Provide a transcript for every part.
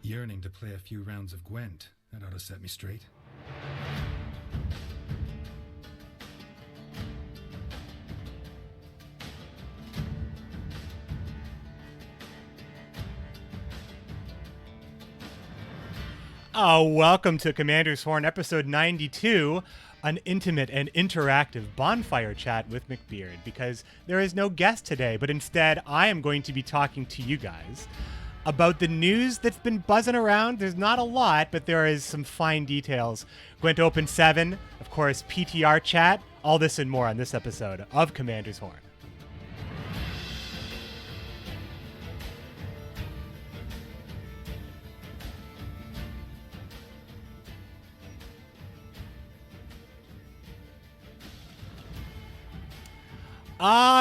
Yearning to play a few rounds of Gwent. That ought to set me straight. Welcome to Commander's Horn, episode 92, an intimate and interactive bonfire chat with McBeard, because there is no guest today, but instead I am going to be talking to you guys about the news that's been buzzing around. There's not a lot, but there is some fine details. Gwent Open 7, of course, PTR chat, all this and more on this episode of Commander's Horn.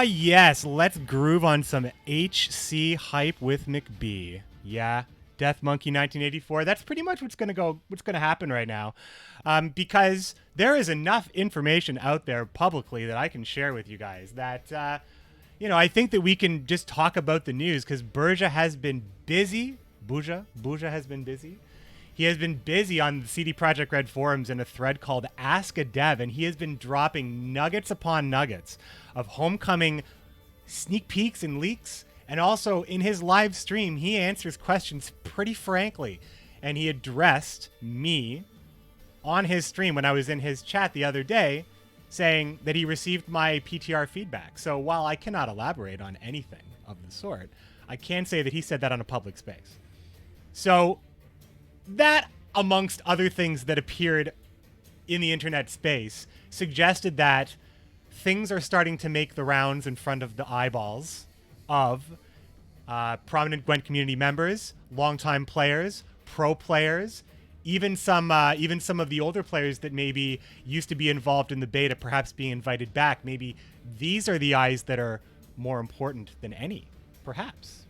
Yes, let's groove on some HC hype with McBee. Yeah, Death Monkey 1984. That's pretty much what's going to happen right now. Because there is enough information out there publicly that I can share with you guys that, I think that we can just talk about the news because Buja has been busy. Buja has been busy. He has been busy on the CD Projekt Red forums in a thread called Ask a Dev, and he has been dropping nuggets upon nuggets of Homecoming sneak peeks and leaks. And also in his live stream, he answers questions pretty frankly. And he addressed me on his stream when I was in his chat the other day, saying that he received my PTR feedback. So while I cannot elaborate on anything of the sort, I can say that he said that on a public space. So that, amongst other things that appeared in the internet space, suggested that things are starting to make the rounds in front of the eyeballs of prominent Gwent community members, longtime players, pro players, even some of the older players that maybe used to be involved in the beta, perhaps being invited back. Maybe these are the eyes that are more important than any, perhaps.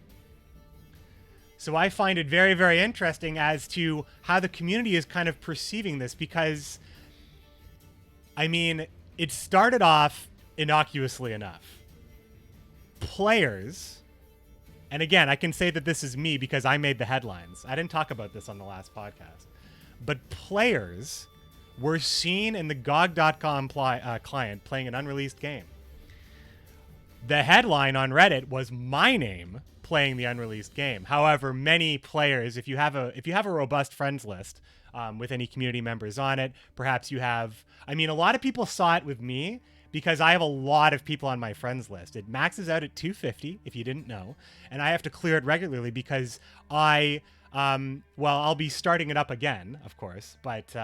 So I find it very, very interesting as to how the community is kind of perceiving this because, it started off innocuously enough. Players, and again, I can say that this is me because I made the headlines. I didn't talk about this on the last podcast. But players were seen in the GOG.com client playing an unreleased game. The headline on Reddit was my name playing the unreleased game. However, many players, if you have a robust friends list with any community members on it, perhaps you have. A lot of people saw it with me because I have a lot of people on my friends list. It maxes out at 250, if you didn't know, and I have to clear it regularly because I'll be starting it up again, of course, but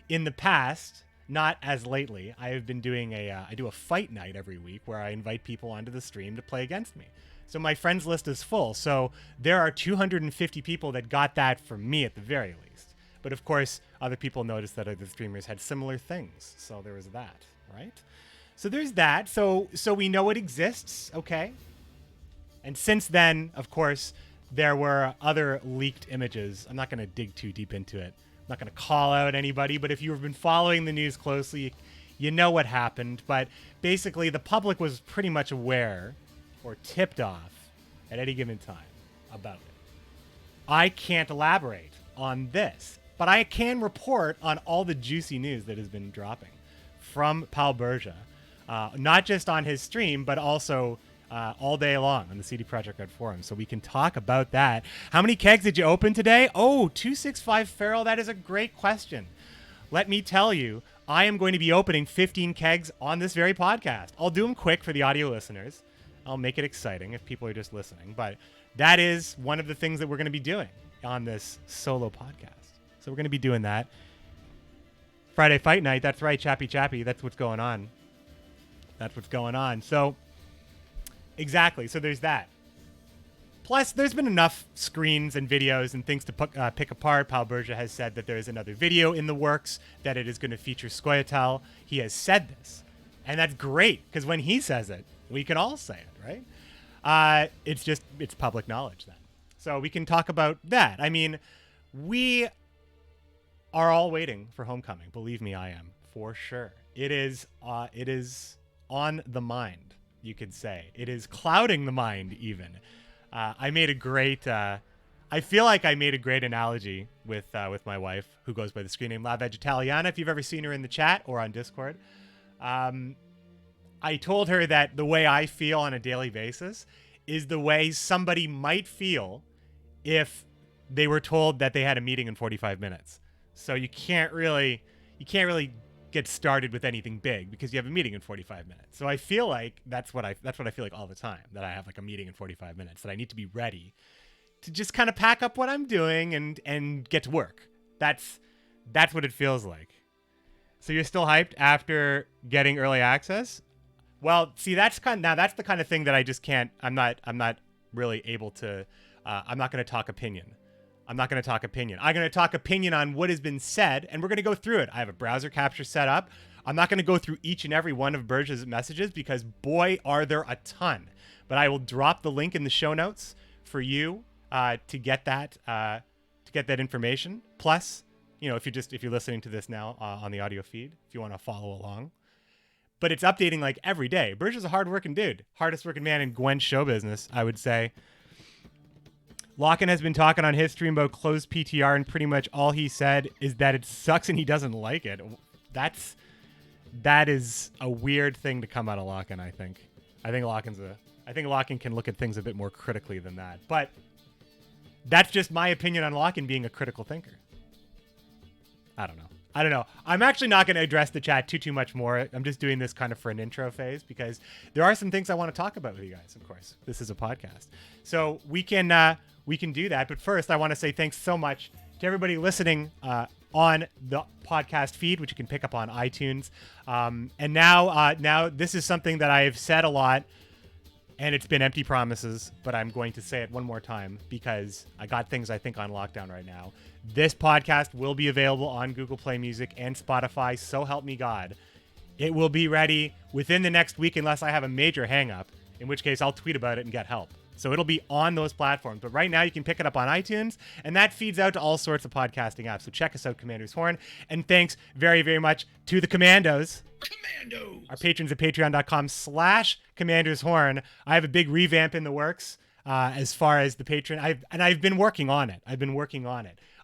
in the past, not as lately, I have been doing I do a fight night every week where I invite people onto the stream to play against me. So my friends list is full. So there are 250 people that got that from me at the very least. But of course, other people noticed that other streamers had similar things. So there was that, right? So there's that. So we know it exists, okay? And since then, of course, there were other leaked images. I'm not going to dig too deep into it. I'm not going to call out anybody, but if you've been following the news closely, you know what happened. But basically, the public was pretty much aware or tipped off at any given time about it. I can't elaborate on this, but I can report on all the juicy news that has been dropping from Pal Buja, not just on his stream, but also all day long on the CD Projekt Red forum. So we can talk about that. How many kegs did you open today? 265 Feral. That is a great question. Let me tell you, I am going to be opening 15 kegs on this very podcast. I'll do them quick for the audio listeners. I'll make it exciting if people are just listening. But that is one of the things that we're going to be doing on this solo podcast. So we're going to be doing that. Friday Fight Night. That's right, Chappy. That's what's going on. So, exactly. So there's that. Plus, there's been enough screens and videos and things to pick apart. Pal Buja has said that there is another video in the works, that it is going to feature Scoia'tael. He has said this. And that's great, because when he says it, we can all say it, right? It's public knowledge then. So we can talk about that. We are all waiting for Homecoming. Believe me, I am, for sure. It is on the mind, you could say. It is clouding the mind, even. I made a great I feel like I made a great analogy with my wife, who goes by the screen name La Vegetaliana. If you've ever seen her in the chat or on Discord, I told her that the way I feel on a daily basis is the way somebody might feel if they were told that they had a meeting in 45 minutes. So you can't really get started with anything big because you have a meeting in 45 minutes. So I feel like that's what I feel like all the time, that I have like a meeting in 45 minutes, that I need to be ready to just kind of pack up what I'm doing and get to work. That's what it feels like. So you're still hyped after getting early access? Well, see, that's the kind of thing that I just can't. I'm not really able to. I'm not going to talk opinion. I'm going to talk opinion on what has been said, and we're going to go through it. I have a browser capture set up. I'm not going to go through each and every one of Berge's messages because, boy, are there a ton. But I will drop the link in the show notes for you to get that information. Plus, if you're listening to this now on the audio feed, if you want to follow along. But it's updating like every day. Berge is a hard-working dude. Hardest working man in Gwent show business, I would say. Locken has been talking on his stream about closed PTR, and pretty much all he said is that it sucks and he doesn't like it. That is a weird thing to come out of Locken, I think. I think Locken can look at things a bit more critically than that. But that's just my opinion on Locken being a critical thinker. I don't know. I'm actually not going to address the chat too much more. I'm just doing this kind of for an intro phase because there are some things I want to talk about with you guys, of course. This is a podcast. So we can do that. But first, I want to say thanks so much to everybody listening on the podcast feed, which you can pick up on iTunes. And now this is something that I've said a lot, and it's been empty promises, but I'm going to say it one more time because I got things I think on lockdown right now. This podcast will be available on Google Play Music and Spotify, so help me God. It will be ready within the next week unless I have a major hang-up, in which case I'll tweet about it and get help. So it'll be on those platforms. But right now you can pick it up on iTunes, and that feeds out to all sorts of podcasting apps. So check us out, Commander's Horn. And thanks very, very much to the Commandos. Our patrons at patreon.com/Commander's Horn. I have a big revamp in the works as far as the patron. I've been working on it.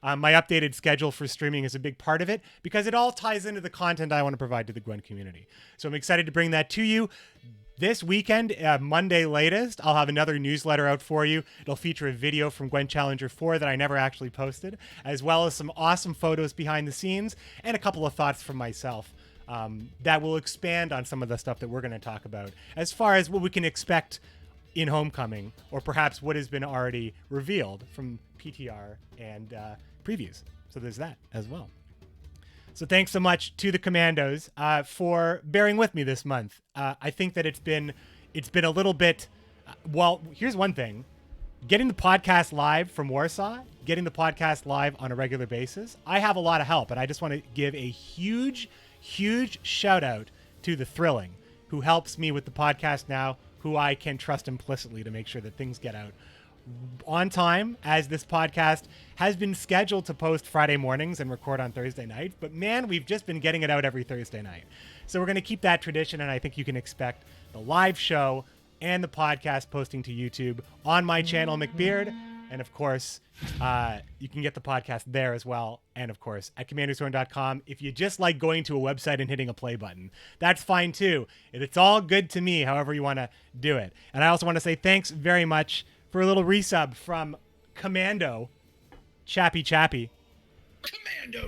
My updated schedule for streaming is a big part of it because it all ties into the content I want to provide to the Gwent community. So I'm excited to bring that to you. This weekend, Monday latest, I'll have another newsletter out for you. It'll feature a video from Gwent Challenger 4 that I never actually posted, as well as some awesome photos behind the scenes and a couple of thoughts from myself that will expand on some of the stuff that we're going to talk about as far as what we can expect in Homecoming, or perhaps what has been already revealed from PTR and previews. So there's that as well. So thanks so much to the Commandos for bearing with me this month. I think that it's been a little bit. Well, here's one thing: getting the podcast live from Warsaw, getting the podcast live on a regular basis. I have a lot of help, and I just want to give a huge shout out to the Thrilling, who helps me with the podcast now, who I can trust implicitly to make sure that things get out on time, as this podcast has been scheduled to post Friday mornings and record on Thursday nights. But man, we've just been getting it out every Thursday night. So we're going to keep that tradition, and I think you can expect the live show and the podcast posting to YouTube on my channel, McBeard. And of course, you can get the podcast there as well. And of course, at commandershorn.com. If you just like going to a website and hitting a play button, that's fine too. It's all good to me, however you want to do it. And I also want to say thanks very much for a little resub from Commando, Chappy. Commando.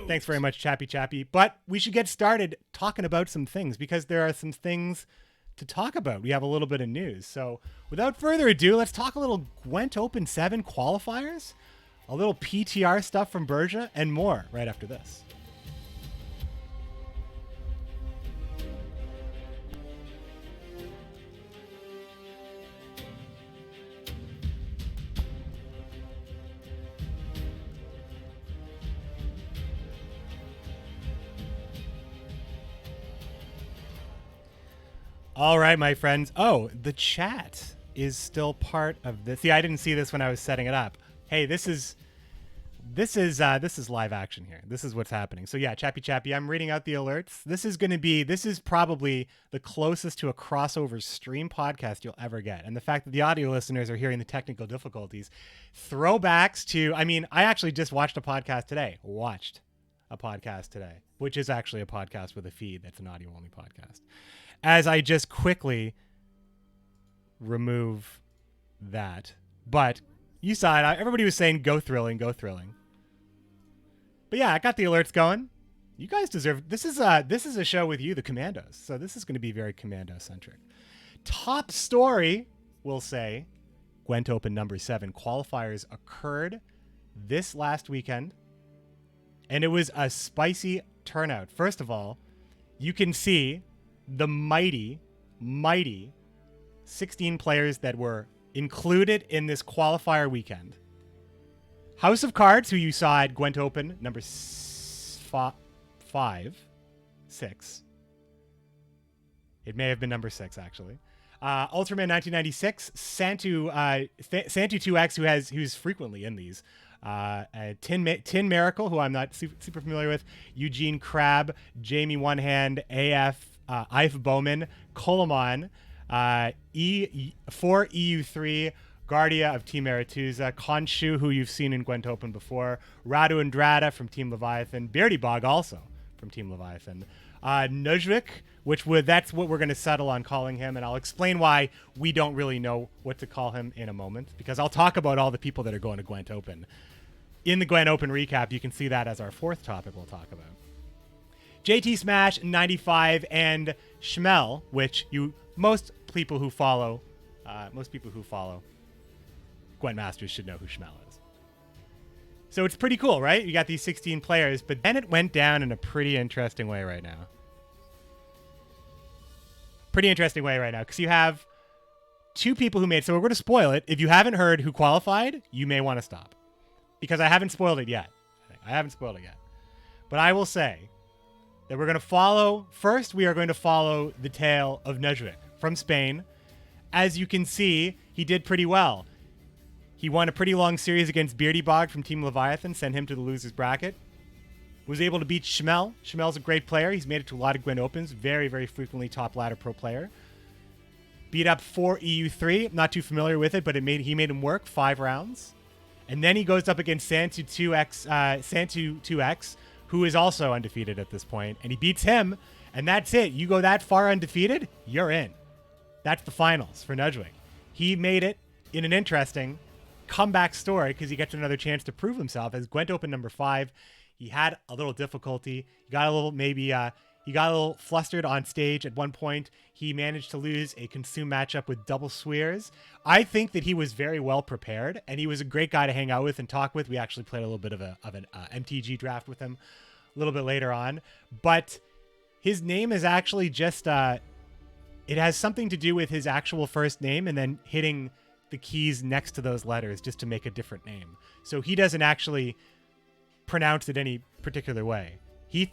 Thanks very much, Chappy. But we should get started talking about some things because there are some things to talk about. We have a little bit of news. So without further ado, let's talk a little Gwent Open 7 qualifiers, a little PTR stuff from Berge, and more right after this. All right, my friends. Oh, the chat is still part of this. See, I didn't see this when I was setting it up. Hey, this is This is live action here. This is what's happening. So yeah, Chappy, I'm reading out the alerts. This is probably the closest to a crossover stream podcast you'll ever get. And the fact that the audio listeners are hearing the technical difficulties, throwbacks to, I actually just watched a podcast today, which is actually a podcast with a feed that's an audio only podcast. As I just quickly remove that, but you saw it. Everybody was saying, go thrilling, go thrilling. But yeah, I got the alerts going. You guys deserve, this is a show with you, the Commandos. So this is going to be very Commando centric. Top story, we'll say, Gwent Open number 7 qualifiers occurred this last weekend. And it was a spicy turnout. First of all, you can see the mighty 16 players that were included in this qualifier weekend. House of Cards, who you saw at Gwent Open, number 6. It may have been number 6, actually. Ultraman 1996, Santu 2X, who's frequently in these. Tin Miracle, who I'm not super familiar with. Eugene Crab, Jamie One Hand, AF, Ife Bowman, Coleman, 4EU3, Guardia of Team Aretuza, Khonshu, who you've seen in Gwent Open before, Radu Andrada from Team Leviathan, Beardy Bog also from Team Leviathan, Nujvik, that's what we're going to settle on calling him, and I'll explain why we don't really know what to call him in a moment, because I'll talk about all the people that are going to Gwent Open. In the Gwent Open recap, you can see that as our fourth topic we'll talk about. JT Smash 95 and Schmel, which most people who follow Gwent Masters should know who Schmel is. So it's pretty cool, right? You got these 16 players, but then it went down in a pretty interesting way right now. Because you have two people who made, so we're going to spoil it. If you haven't heard who qualified, you may want to stop. Because I haven't spoiled it yet. But I will say that we are going to follow the tale of Nujvik from Spain. As you can see, he did pretty well. He won a pretty long series against Beardy Bog from Team Leviathan, sent him to the losers bracket. Was able to beat Schmel. Schmel's a great player. He's made it to a lot of Gwent Opens. Very, very frequently top ladder pro player. Beat up 4EU3. Not too familiar with it, but he made him work 5 rounds. And then he goes up against Santu 2X, who is also undefeated at this point, and he beats him, and that's it. You go that far undefeated, you're in. That's the finals for Nujvik. He made it in an interesting comeback story because he gets another chance to prove himself. As Gwent Open number 5, he had a little difficulty. He got a little flustered on stage at one point. He managed to lose a consume matchup with Double Swears. I think that he was very well prepared, and he was a great guy to hang out with and talk with. We actually played a little bit of an MTG draft with him a little bit later on. But his name is actually just, it has something to do with his actual first name and then hitting the keys next to those letters just to make a different name. So he doesn't actually pronounce it any particular way. He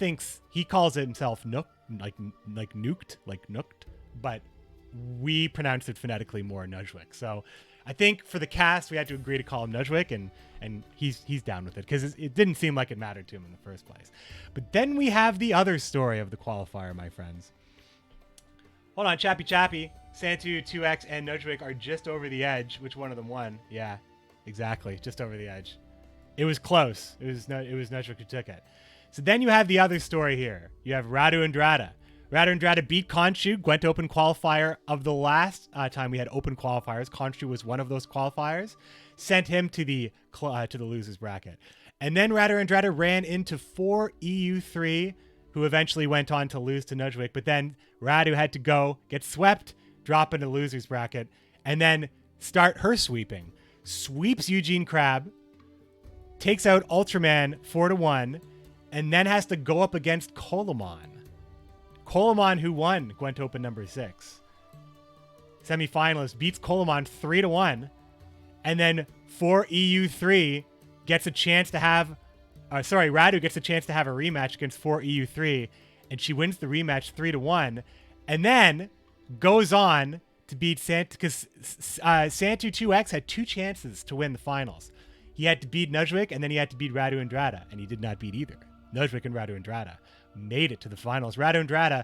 calls it himself Nook, like Nooked, but we pronounce it phonetically more Nujvik. So I think for the cast, we had to agree to call him Nujvik, and he's down with it because it didn't seem like it mattered to him in the first place. But then we have the other story of the qualifier, my friends. Hold on, Chappy. Santu, 2X, and Nujvik are just over the edge. Which one of them won? Yeah, exactly, just over the edge. It was close. It was Nujvik who took it. So then you have the other story here. You have Radu Andrada. Radu Andrada beat Khonshu, Gwent Open qualifier of the last time we had open qualifiers. Khonshu was one of those qualifiers. Sent him to the losers bracket. And then Radu Andrada ran into 4EU3, who eventually went on to lose to Nujvik. But then Radu had to go, get swept, drop into losers bracket, and then start her sweeping. Sweeps Eugene Crab, takes out Ultraman 4-1, and then has to go up against Coleman, who won Gwent Open number 6. Semifinalist beats Coleman 3-1, and then 4EU3 gets a chance to have, Radu gets a chance to have a rematch against 4EU3, and she wins the rematch 3-1, and then goes on to beat Santu, because Santu 2X had 2 chances to win the finals. He had to beat Nujvik, and then he had to beat Radu Andrada, and he did not beat either. Nujvik and Radu Andrada made it to the finals. Radu Andrada,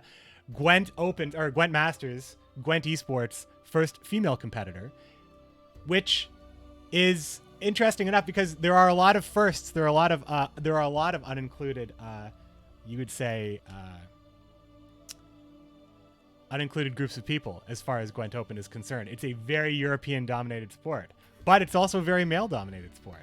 Gwent Masters, Gwent Esports first female competitor, which is interesting enough because there are a lot of firsts. There are a lot of unincluded, you would say, unincluded groups of people as far as Gwent Open is concerned. It's a very European-dominated sport, but it's also a very male-dominated sport.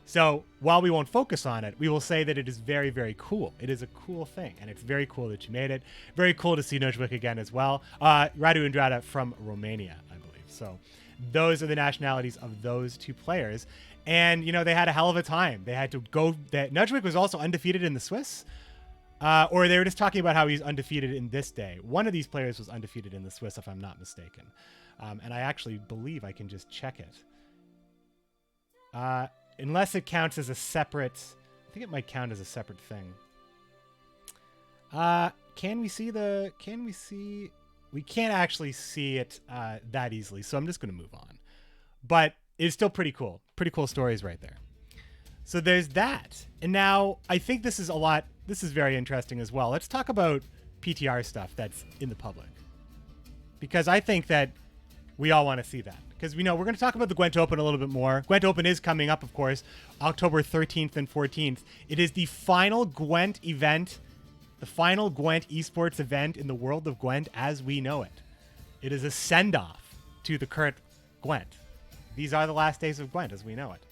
So while we won't focus on it, we will say that it is very, very cool. It is a cool thing, and it's very cool that you made it. Very cool to see Nujvik again as well. Radu Andrada from Romania, I believe. So those are the nationalities of those two players. And, you know, they had a hell of a time. They had to go... Nujvik was also undefeated in the Swiss. Or they were just talking about how he's undefeated in this day. One of these players was undefeated in the Swiss, if I'm not mistaken. And I actually believe I can just check it. Unless it counts as a separate... I think it might count as a separate thing. Can we see the... Can we see... We can't actually see it that easily, so I'm just going to move on. But it's still pretty cool. Pretty cool stories right there. So there's that. And now I think this is a lot... This is very interesting as well. Let's talk about PTR stuff that's in the public. Because I think that we all want to see that. Because we know we're going to talk about the Gwent Open a little bit more. Gwent Open is coming up, of course, October 13th and 14th. It is the final Gwent event, the final Gwent esports event in the world of Gwent as we know it. It is a send-off to the current Gwent. These are the last days of Gwent as we know it.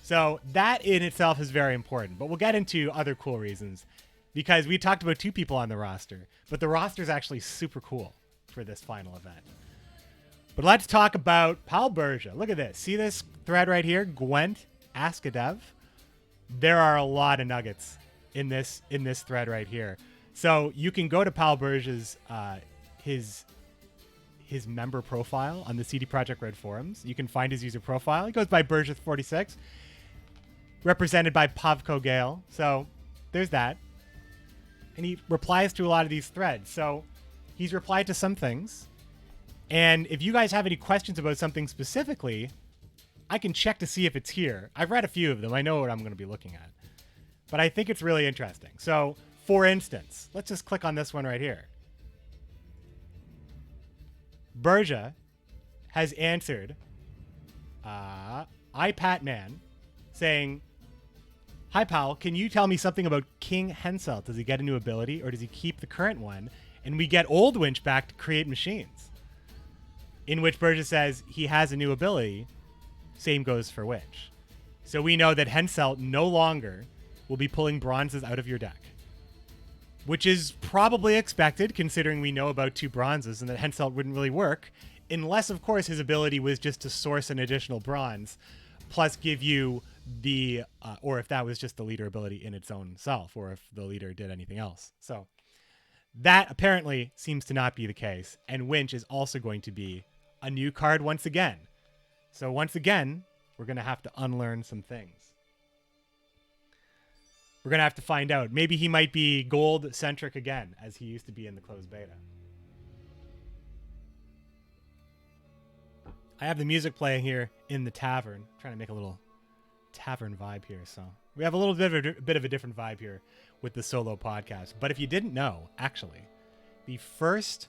So that in itself is very important. But we'll get into other cool reasons because we talked about two people on the roster, but the roster is actually super cool for this final event. But let's talk about Pal Berja. Look at this. See this thread right here? Gwent, Ask a Dev. There are a lot of nuggets in this thread right here. So you can go to Pal Berja's his member profile on the CD Projekt Red forums. You can find his user profile. He goes by Berja46, represented by Pavko Gale. So there's that. And he replies to a lot of these threads. So he's replied to some things. And if you guys have any questions about something specifically, I can check to see if it's here. I've read a few of them. I know what I'm going to be looking at. But I think it's really interesting. So, for instance, let's just click on this one right here. Berja has answered iPatman saying, "Hi, pal, can you tell me something about King Henselt? Does he get a new ability or does he keep the current one? And we get Old Winch back to create machines." In which Berja says he has a new ability. Same goes for Winch. So we know that Henselt no longer will be pulling bronzes out of your deck. Which is probably expected, considering we know about 2 bronzes and that Henselt wouldn't really work. Unless, of course, his ability was just to source an additional bronze. Plus give you the... or if that was just the leader ability in its own self. Or if the leader did anything else. So that apparently seems to not be the case. And Winch is also going to be a new card once again. So once again, we're going to have to unlearn some things. We're going to have to find out. Maybe he might be gold-centric again, as he used to be in the closed beta. I have the music playing here in the tavern. I'm trying to make a little tavern vibe here. So we have a little bit of a different vibe here with the solo podcast. But if you didn't know, actually, the first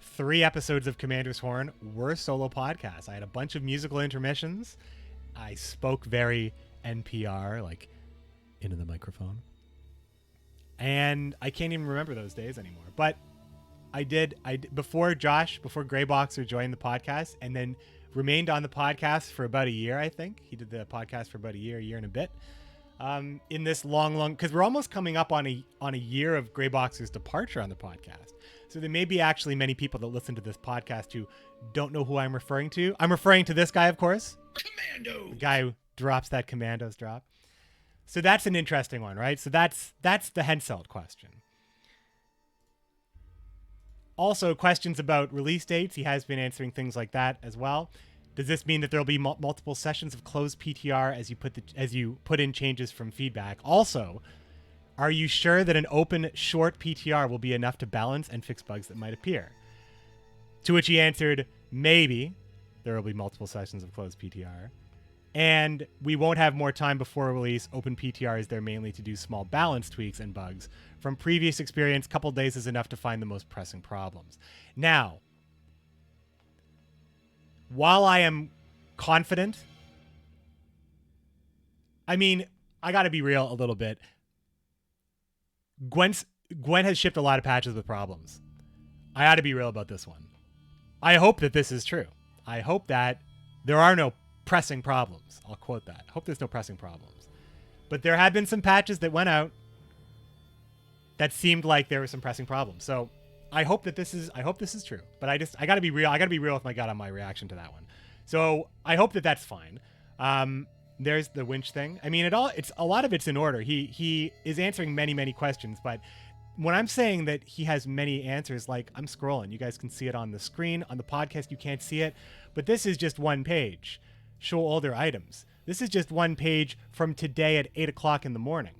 3 episodes of Commander's Horn were solo podcasts. I had a bunch of musical intermissions. I spoke very NPR, like into the microphone. And I can't even remember those days anymore. But I did before Greyboxer joined the podcast and then remained on the podcast for about a year, I think. He did the podcast for about a year and a bit. In this long, because we're almost coming up on a year of Greyboxer's departure on the podcast. So there may be actually many people that listen to this podcast who don't know who I'm referring to. I'm referring to this guy, of course. Commando! The guy who drops that Commandos drop. So that's an interesting one, right? So that's the Henselt question. Also, questions about release dates. He has been answering things like that as well. Does this mean that there'll be multiple sessions of closed PTR as you put in changes from feedback? Also, are you sure that an open short PTR will be enough to balance and fix bugs that might appear? To which he answered, maybe there will be multiple sessions of closed PTR. And we won't have more time before release. Open PTR is there mainly to do small balance tweaks and bugs. From previous experience, couple days is enough to find the most pressing problems. Now, while I am confident, I mean, I got to be real a little bit. Gwent has shipped a lot of patches with problems. I ought to be real about this one. I hope that this is true. I hope that there are no pressing problems. I'll quote that. I hope there's no pressing problems. But there have been some patches that went out that seemed like there were some pressing problems. So I hope this is true. But I got to be real. I got to be real with my gut on my reaction to that one. So I hope that that's fine. There's the winch thing. I mean, it's a lot of it's in order. He is answering many questions, but when I'm saying that he has many answers, like I'm scrolling, you guys can see it on the screen. On the podcast, you can't see it, but this is just one page. Show older items. This is just one page from today at 8 o'clock in the morning.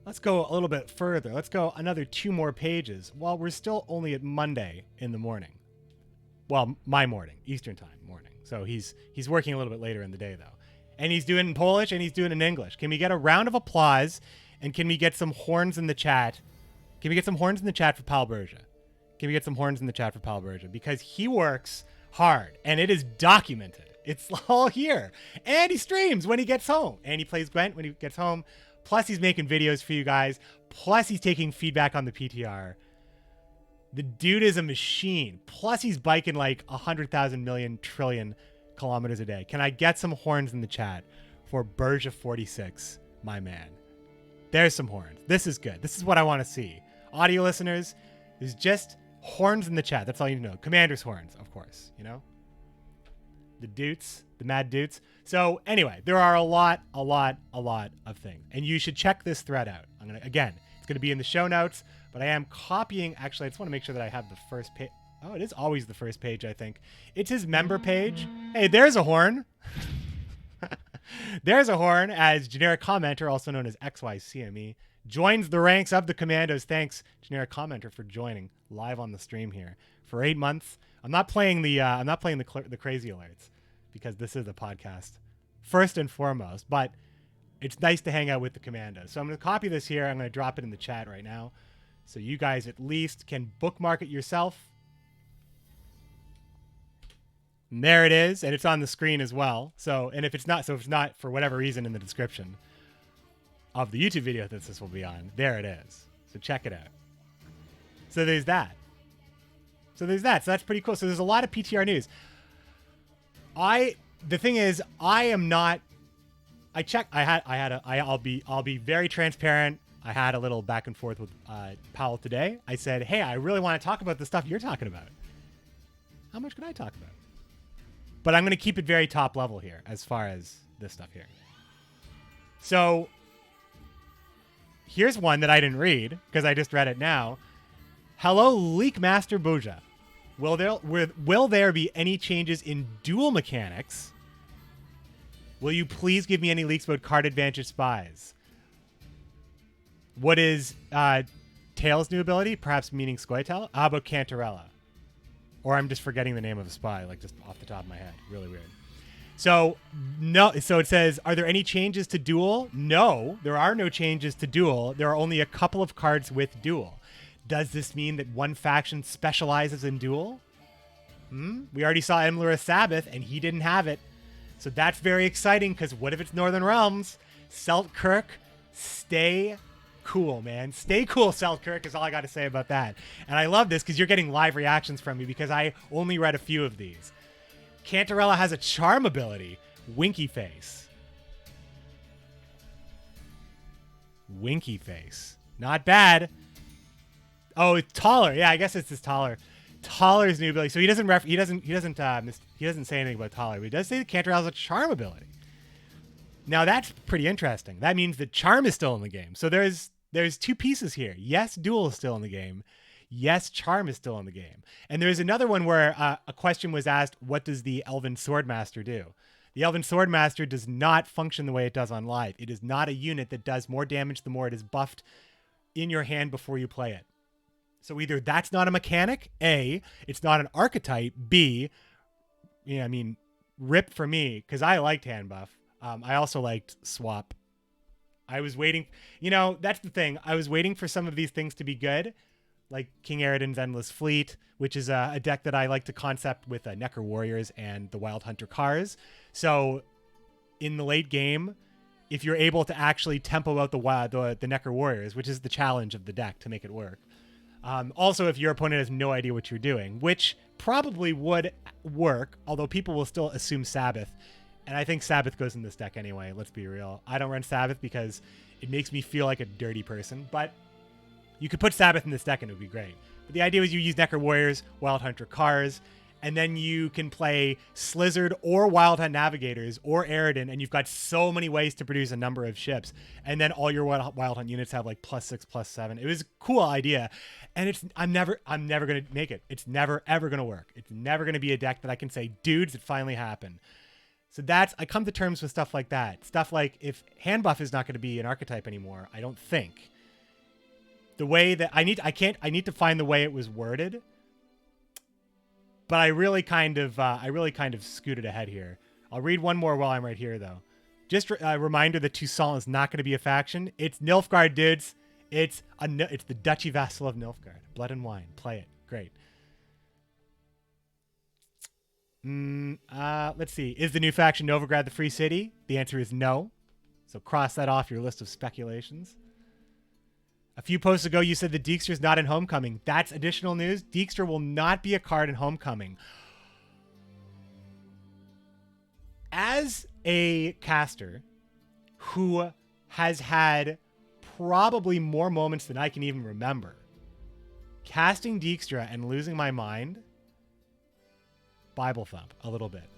Let's go a little bit further. Let's go another 2 more pages while we're still only at Monday in the morning. Well, my morning, Eastern time morning. So he's working a little bit later in the day though. And he's doing it in Polish and he's doing it in English. Can we get a round of applause and can we get some horns in the chat? Can we get some horns in the chat for Pal Berja? Can we get some horns in the chat for Pal Berja? Because he works hard and it is documented. It's all here. And he streams when he gets home. And he plays Gwent when he gets home. Plus he's making videos for you guys. Plus he's taking feedback on the PTR. The dude is a machine. Plus he's biking like 100,000 million trillion kilometers a day. Can I get some horns in the chat for Berja 46, my man? There's some horns. This is good. This is what I want to see. Audio listeners, there's just horns in the chat. That's all you need to know. Commander's horns, of course, you know? The Dutes, the Mad Dutes. So anyway, there are a lot of things. And you should check this thread out. Again, it's going to be in the show notes, but I am copying. Actually, I just want to make sure that I have the first page. Oh, it is always the first page, I think. It's his member page. Hey, there's a horn. There's a horn as generic commenter, also known as XYCME, joins the ranks of the Commandos. Thanks, generic commenter, for joining live on the stream here for 8 months. I'm not playing the crazy alerts because this is a podcast first and foremost, but it's nice to hang out with the Commandos. So I'm going to copy this here. I'm going to drop it in the chat right now so you guys at least can bookmark it yourself. And there it is, and it's on the screen as well. So, and if it's not for whatever reason in the description of the YouTube video that this will be on, there it is. So check it out. So there's that. So that's pretty cool. So there's a lot of PTR news. The thing is, I'll be very transparent. I had a little back and forth with Powell today. I said, hey, I really want to talk about the stuff you're talking about. How much can I talk about? But I'm going to keep it very top level here as far as this stuff here. So here's one that I didn't read because I just read it now. Hello, Leak Master Boja. Will there be any changes in duel mechanics? Will you please give me any leaks about card advantage spies? What is Tails' new ability? Perhaps meaning Scoia'tael? How about Cantarella? Or I'm just forgetting the name of a spy, like just off the top of my head. Really weird. So it says, are there any changes to duel? No, there are no changes to duel. There are only a couple of cards with duel. Does this mean that one faction specializes in duel? We already saw Emlerith Sabbath, and he didn't have it. So that's very exciting, because what if it's Northern Realms? Seltkirk, stay cool, man. Stay cool, Seltkirk, is all I got to say about that. And I love this, because you're getting live reactions from me, because I only read a few of these. Cantarella has a charm ability. Winky Face. Winky Face. Not bad. Oh, it's Taller. Yeah, I guess it's this Taller. Taller's new ability. So he doesn't say anything about Taller, but he does say that Cantarella has a charm ability. Now that's pretty interesting. That means that charm is still in the game. So there's two pieces here. Yes, duel is still in the game. Yes, charm is still in the game. And there's another one where a question was asked, what does the Elven Swordmaster do? The Elven Swordmaster does not function the way it does on live. It is not a unit that does more damage the more it is buffed in your hand before you play it. So either that's not a mechanic, A, it's not an archetype, B, rip for me, because I liked hand buff. I also liked swap. I was waiting. That's the thing. I was waiting for some of these things to be good, like King Eridan's Endless Fleet, which is a deck that I like to concept with Necker Warriors and the Wild Hunter Cars. So in the late game, if you're able to actually tempo out the Necker Warriors, which is the challenge of the deck to make it work. Also, if your opponent has no idea what you're doing, which probably would work, although people will still assume Sabbath. And I think Sabbath goes in this deck anyway, let's be real. I don't run Sabbath because it makes me feel like a dirty person, but you could put Sabbath in this deck and it would be great. But the idea was you use Necker Warriors, Wild Hunter Cars, and then you can play Slizzard or Wild Hunt Navigators or Eridan, and you've got so many ways to produce a number of ships. And then all your Wild Hunt units have like +6, +7. It was a cool idea, and I'm never gonna make it. It's never ever gonna work. It's never gonna be a deck that I can say, dudes, it finally happened. So I come to terms with stuff like that. Stuff like if hand buff is not going to be an archetype anymore, I don't think. The way that I need to find the way it was worded. But I really kind of scooted ahead here. I'll read one more while I'm right here, though. Just a reminder that Toussaint is not going to be a faction. It's Nilfgaard, dudes. It's the Duchy Vassal of Nilfgaard. Blood and Wine. Play it. Great. Let's see. Is the new faction Novigrad the Free City? The answer is no. So cross that off your list of speculations. A few posts ago, you said that Dijkstra's not in Homecoming. That's additional news. Dijkstra will not be a card in Homecoming. As a caster who has had probably more moments than I can even remember, casting Dijkstra and losing my mind, Bible thump a little bit.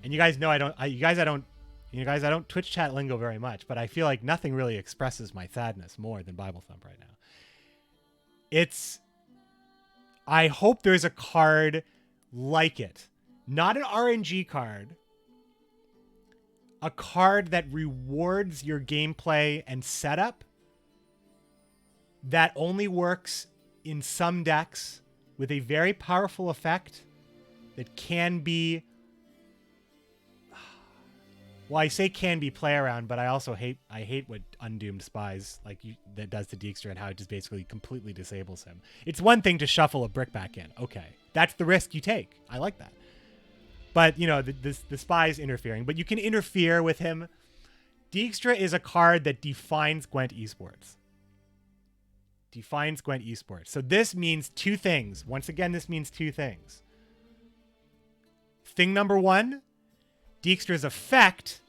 And you guys know I don't Twitch chat lingo very much, but I feel like nothing really expresses my sadness more than Bible thump right now. I hope there's a card like it. Not an RNG card. A card that rewards your gameplay and setup that only works in some decks with a very powerful effect that can be, well, I say can be play around, but I also hate what Undoomed Spies that does to Dijkstra and how it just basically completely disables him. It's one thing to shuffle a brick back in. Okay, that's the risk you take. I like that. But, the Spies interfering. But you can interfere with him. Dijkstra is a card that defines Gwent Esports. Defines Gwent Esports. So this means two things. Once again, this means two things. Thing number one, Dijkstra's effect,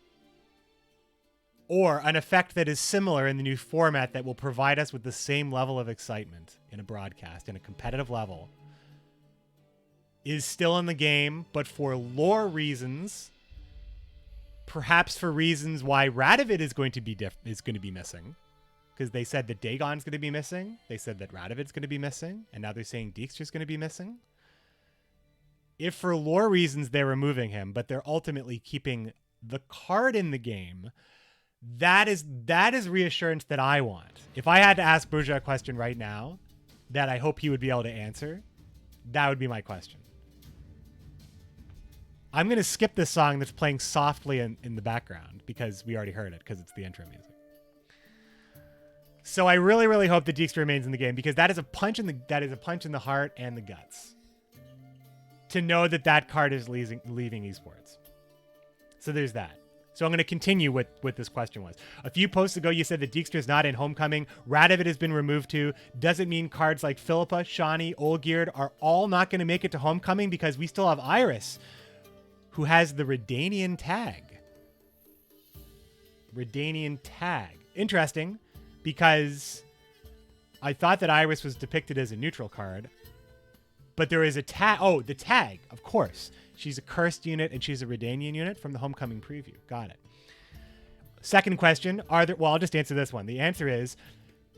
or an effect that is similar in the new format that will provide us with the same level of excitement in a broadcast, in a competitive level, is still in the game, but for lore reasons, perhaps for reasons why Radovid is going to be missing, because they said that Dagon's going to be missing, they said that Radovid's going to be missing, and now they're saying Dijkstra's going to be missing. If for lore reasons they're removing him, but they're ultimately keeping the card in the game, that is reassurance that I want. If I had to ask Bourgeois a question right now that I hope he would be able to answer, that would be my question. I'm going to skip this song that's playing softly in the background because we already heard it because it's the intro music. So I really, really hope that Dijkstra remains in the game because that is a punch in the heart and the guts. To know that card is leaving esports. So there's that. So I'm going to continue with what this question was. A few posts ago, you said that Dijkstra is not in Homecoming. Radovid has been removed too. Does it mean cards like Philippa, Shawnee, Olgierd are all not going to make it to Homecoming because we still have Iris, who has the Redanian tag? Redanian tag. Interesting, because I thought that Iris was depicted as a neutral card. But there is a tag. Oh, the tag, of course. She's a cursed unit and she's a Redanian unit from the Homecoming preview. Got it. Second question, I'll just answer this one. The answer is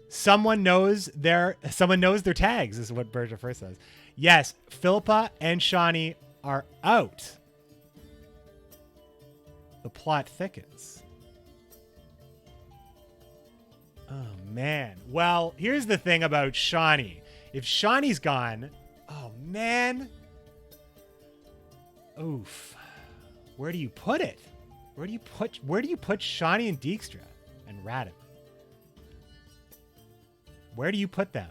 someone knows their tags, is what Berger first says. Yes, Philippa and Shawnee are out. The plot thickens. Oh, man. Well, here's the thing about Shawnee. If Shawnee's gone, oh, man. Oof. Where do you put it? Where do you put Shawnee and Dijkstra and Radin? Where do you put them?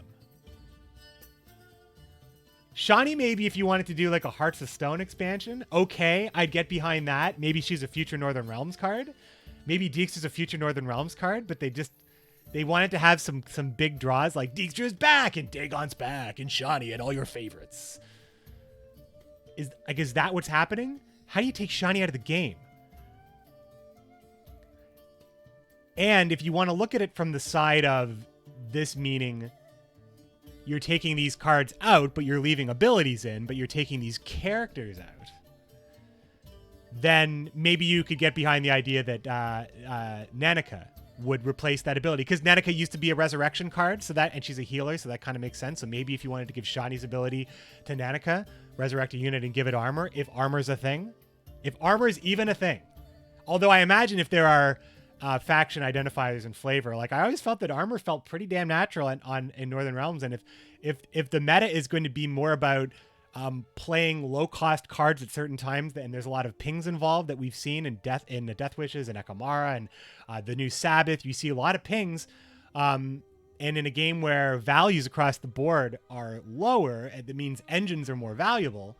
Shawnee, maybe if you wanted to do like a Hearts of Stone expansion, okay, I'd get behind that. Maybe she's a future Northern Realms card. Maybe Dijkstra's a future Northern Realms card, but they wanted to have some big draws like Dijkstra's back and Dagon's back and Shawnee and all your favorites. Is that what's happening? How do you take Shawnee out of the game? And if you want to look at it from the side of this, meaning you're taking these cards out, but you're leaving abilities in, but you're taking these characters out, then maybe you could get behind the idea that Nanika would replace that ability, because Nanika used to be a resurrection card, and she's a healer, so that kind of makes sense. So maybe if you wanted to give Shawnee's ability to Nanika, resurrect a unit and give it armor, if armor's a thing, if armor's even a thing. Although I imagine if there are faction identifiers and flavor, like I always felt that armor felt pretty damn natural in Northern Realms, and if the meta is going to be more about playing low-cost cards at certain times, and there's a lot of pings involved that we've seen in the Death Wishes and Ekamara and the new Sabbath. You see a lot of pings, and in a game where values across the board are lower, and that means engines are more valuable,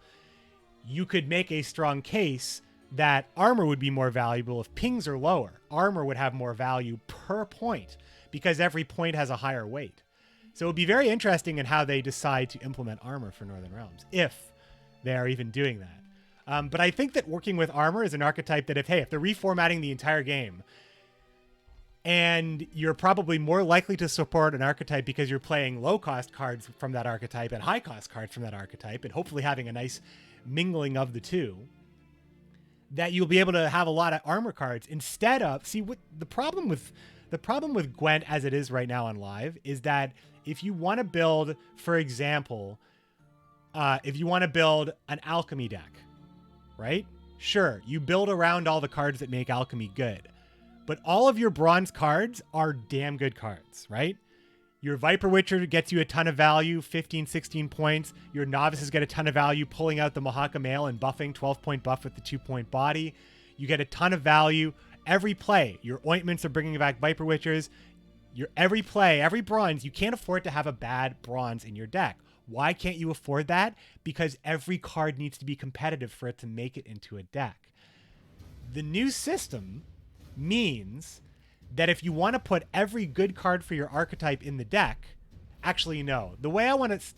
you could make a strong case that armor would be more valuable if pings are lower. Armor would have more value per point because every point has a higher weight. So it would be very interesting in how they decide to implement armor for Northern Realms, if they are even doing that. But I think that working with armor is an archetype that if they're reformatting the entire game, and you're probably more likely to support an archetype because you're playing low-cost cards from that archetype and high-cost cards from that archetype, and hopefully having a nice mingling of the two, that you'll be able to have a lot of armor cards instead of... See, what the problem with Gwent as it is right now on live is that if you want to build, for example, if you want to build an alchemy deck, right? Sure, you build around all the cards that make alchemy good, but all of your bronze cards are damn good cards, right? Your Viper Witcher gets you a ton of value, 15, 16 points. Your Novices get a ton of value, pulling out the Mahaka Mail and buffing, 12-point buff with the 2-point body. You get a ton of value every play. Your Ointments are bringing back Viper Witchers. Your every play, every bronze, you can't afford to have a bad bronze in your deck. Why can't you afford that? Because every card needs to be competitive for it to make it into a deck. The new system means that if you want to put every good card for your archetype in the deck, actually, no. The way I want to...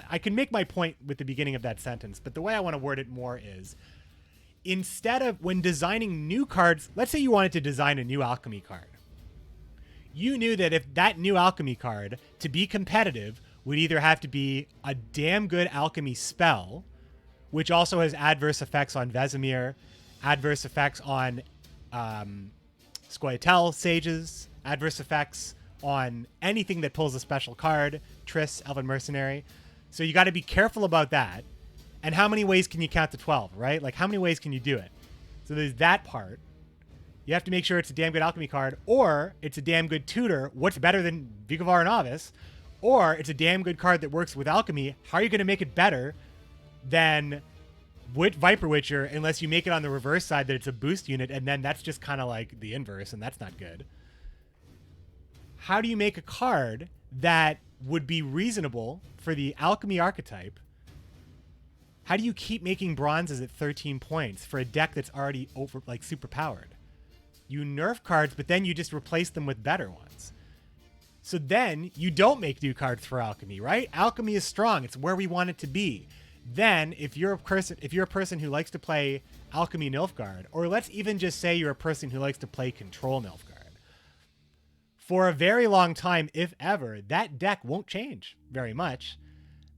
I can make my point with the beginning of that sentence, but the way I want to word it more is, instead of when designing new cards, let's say you wanted to design a new alchemy card. You knew that if that new alchemy card, to be competitive, would either have to be a damn good alchemy spell, which also has adverse effects on Vesemir, adverse effects on Scoia'tael Sages, adverse effects on anything that pulls a special card, Triss, Elven Mercenary. So you got to be careful about that. And how many ways can you count to 12, right? Like, how many ways can you do it? So there's that part. You have to make sure it's a damn good alchemy card, or it's a damn good tutor. What's better than Vigavara Novice? Or it's a damn good card that works with alchemy. How are you going to make it better than with Viper Witcher unless you make it on the reverse side that it's a boost unit, and then that's just kind of like the inverse, and that's not good. How do you make a card that would be reasonable for the alchemy archetype? How do you keep making bronzes at 13 points for a deck that's already over, like, super powered? You nerf cards, but then you just replace them with better ones. So then you don't make new cards for alchemy, right? Alchemy is strong. It's where we want it to be. Then if you're a person who likes to play alchemy Nilfgaard, or let's even just say you're a person who likes to play control Nilfgaard, for a very long time, if ever, that deck won't change very much,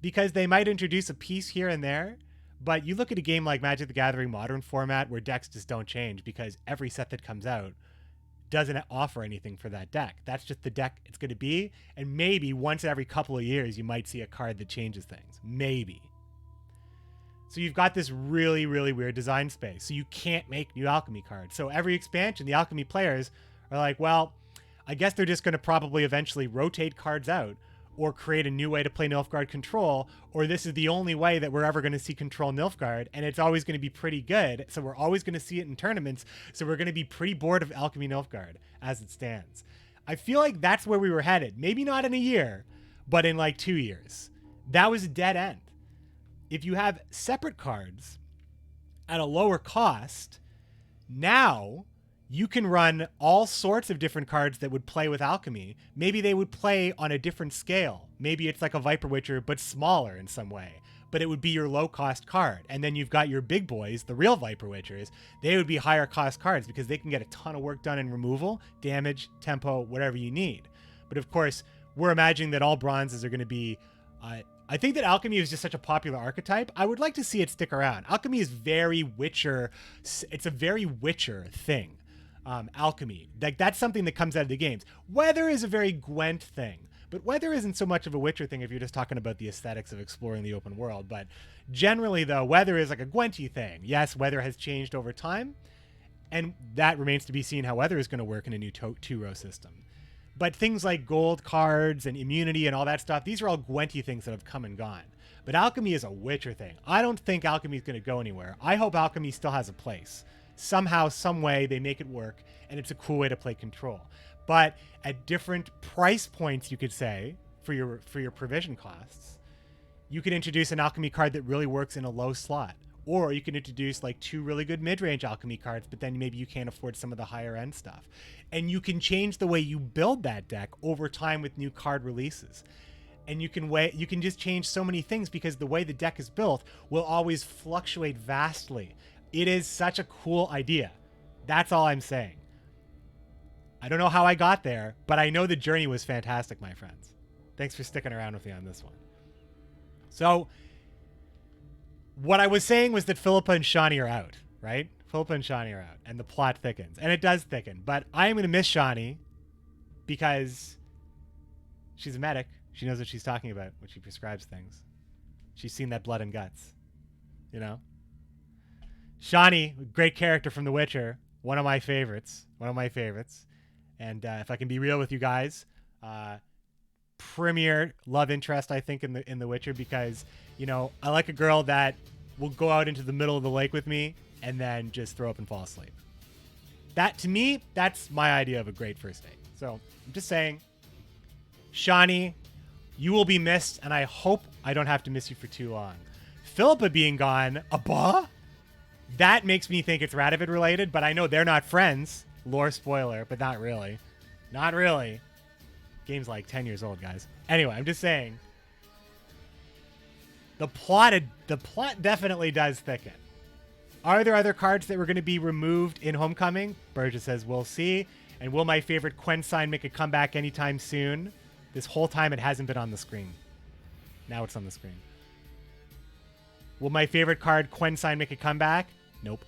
because they might introduce a piece here and there. But you look at a game like Magic the Gathering Modern format where decks just don't change because every set that comes out doesn't offer anything for that deck. That's just the deck it's going to be. And maybe once every couple of years, you might see a card that changes things. Maybe. So you've got this really, really weird design space. So you can't make new alchemy cards. So every expansion, the alchemy players are like, well, I guess they're just going to probably eventually rotate cards out. or create a new way to play Nilfgaard Control, or this is the only way that we're ever going to see Control Nilfgaard, and it's always going to be pretty good, so we're always going to see it in tournaments, so we're going to be pretty bored of Alchemy Nilfgaard as it stands. I feel like that's where we were headed. Maybe not in a year, but in like 2 years. That was a dead end. If you have separate cards at a lower cost, now you can run all sorts of different cards that would play with Alchemy. Maybe they would play on a different scale. Maybe it's like a Viper Witcher, but smaller in some way. But it would be your low-cost card. And then you've got your big boys, the real Viper Witchers. They would be higher-cost cards because they can get a ton of work done in removal, damage, tempo, whatever you need. But of course, we're imagining that all bronzes are going to be... I think that Alchemy is just such a popular archetype. I would like to see it stick around. Alchemy is very Witcher. It's a very Witcher thing. Alchemy. Like, that's something that comes out of the games. Weather is a very Gwent thing, but weather isn't so much of a Witcher thing if you're just talking about the aesthetics of exploring the open world. But generally, though, weather is like a Gwenty thing. Yes, weather has changed over time, and that remains to be seen how weather is going to work in a new two-row system. But things like gold cards and immunity and all that stuff, these are all Gwenty things that have come and gone. But Alchemy is a Witcher thing. I don't think Alchemy is going to go anywhere. I hope Alchemy still has a place. Somehow, some way, they make it work, and it's a cool way to play Control. But at different price points, you could say, for your provision costs, you could introduce an Alchemy card that really works in a low slot. Or you can introduce like 2 really good mid-range Alchemy cards, but then maybe you can't afford some of the higher-end stuff. And you can change the way you build that deck over time with new card releases. And you can just change so many things because the way the deck is built will always fluctuate vastly. It is such a cool idea. That's all I'm saying. I don't know how I got there, but I know the journey was fantastic, my friends. Thanks for sticking around with me on this one. So, what I was saying was that Philippa and Shani are out, right? Philippa and Shani are out, and the plot thickens. And it does thicken, but I am going to miss Shani because she's a medic. She knows what she's talking about when she prescribes things. She's seen that blood and guts, you know? Shani, great character from The Witcher, one of my favorites. And if I can be real with you guys, premier love interest, I think, in The Witcher, because, you know, I like a girl that will go out into the middle of the lake with me and then just throw up and fall asleep. That, to me, that's my idea of a great first date. So I'm just saying, Shani, you will be missed, and I hope I don't have to miss you for too long. Philippa being gone, that makes me think it's Radovid related, but I know they're not friends. Lore spoiler, but not really. Not really. Game's like 10 years old, guys. Anyway, I'm just saying. The plot definitely does thicken. Are there other cards that were going to be removed in Homecoming? Burgess says, we'll see. And will my favorite Quen sign make a comeback anytime soon? This whole time it hasn't been on the screen. Now it's on the screen. Will my favorite card, Quen sign, make a comeback? Nope.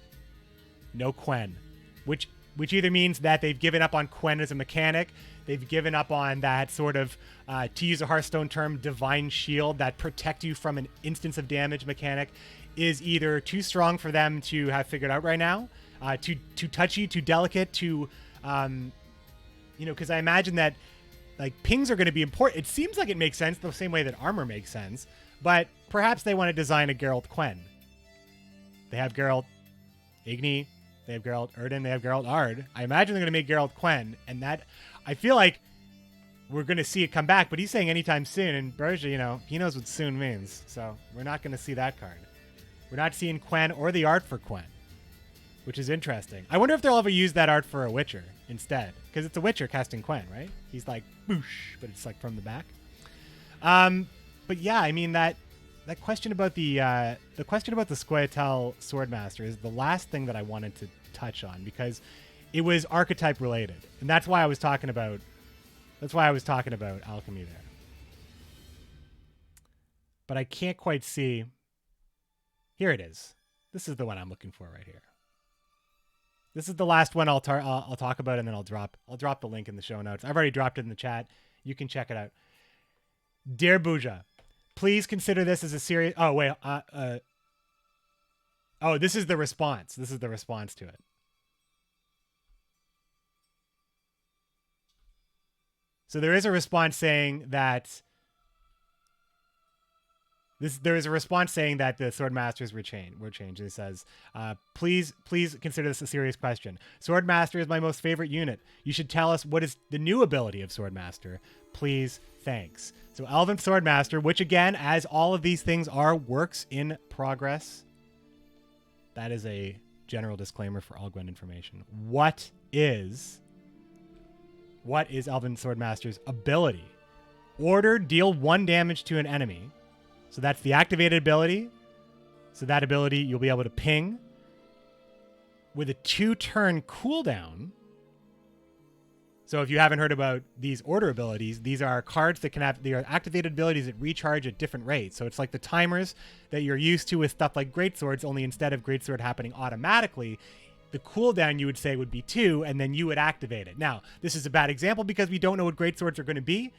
No Quen. Which either means that they've given up on Quen as a mechanic, they've given up on that sort of, to use a Hearthstone term, divine shield that protect you from an instance of damage mechanic is either too strong for them to have figured out right now, too touchy, too delicate, too, because I imagine that like pings are going to be important. It seems like it makes sense the same way that armor makes sense, but perhaps they want to design a Geralt Quen. They have Geralt Igni, they have Geralt Erden, they have Geralt Ard. I imagine they're going to make Geralt Quen, and that, I feel like we're going to see it come back, but he's saying anytime soon, and Berger, he knows what soon means, so we're not going to see that card. We're not seeing Quen or the art for Quen, which is interesting. I wonder if they'll ever use that art for a Witcher instead, because it's a Witcher casting Quen, right? He's like, boosh, but it's like from the back. But yeah, I mean, that question about the Scoia'tael Swordmaster is the last thing that I wanted to touch on, because it was archetype related, and that's why I was talking about alchemy there. But I can't quite see. Here it is. This is the one I'm looking for right here. This is the last one I'll talk about, and then I'll drop the link in the show notes. I've already dropped it in the chat. You can check it out. Dear Buja, please consider this as a serious. Oh wait. This is the response. This is the response to it. So there is a response saying that There is a response saying that the sword masters were changed. It says, please consider this a serious question. Sword master is my most favorite unit. You should tell us what is the new ability of sword master. Please, thanks. So Elven sword master, which again, as all of these things are works in progress. That is a general disclaimer for all Gwent information. What is Elven sword master's ability? Order, deal 1 damage to an enemy. So that's the activated ability. So that ability you'll be able to ping with a 2-turn cooldown. So if you haven't heard about these order abilities, these are cards that they are activated abilities that recharge at different rates. So it's like the timers that you're used to with stuff like Greatswords, only instead of Greatsword happening automatically, the cooldown you would say would be 2, and then you would activate it. Now, this is a bad example because we don't know what Greatswords are going to be,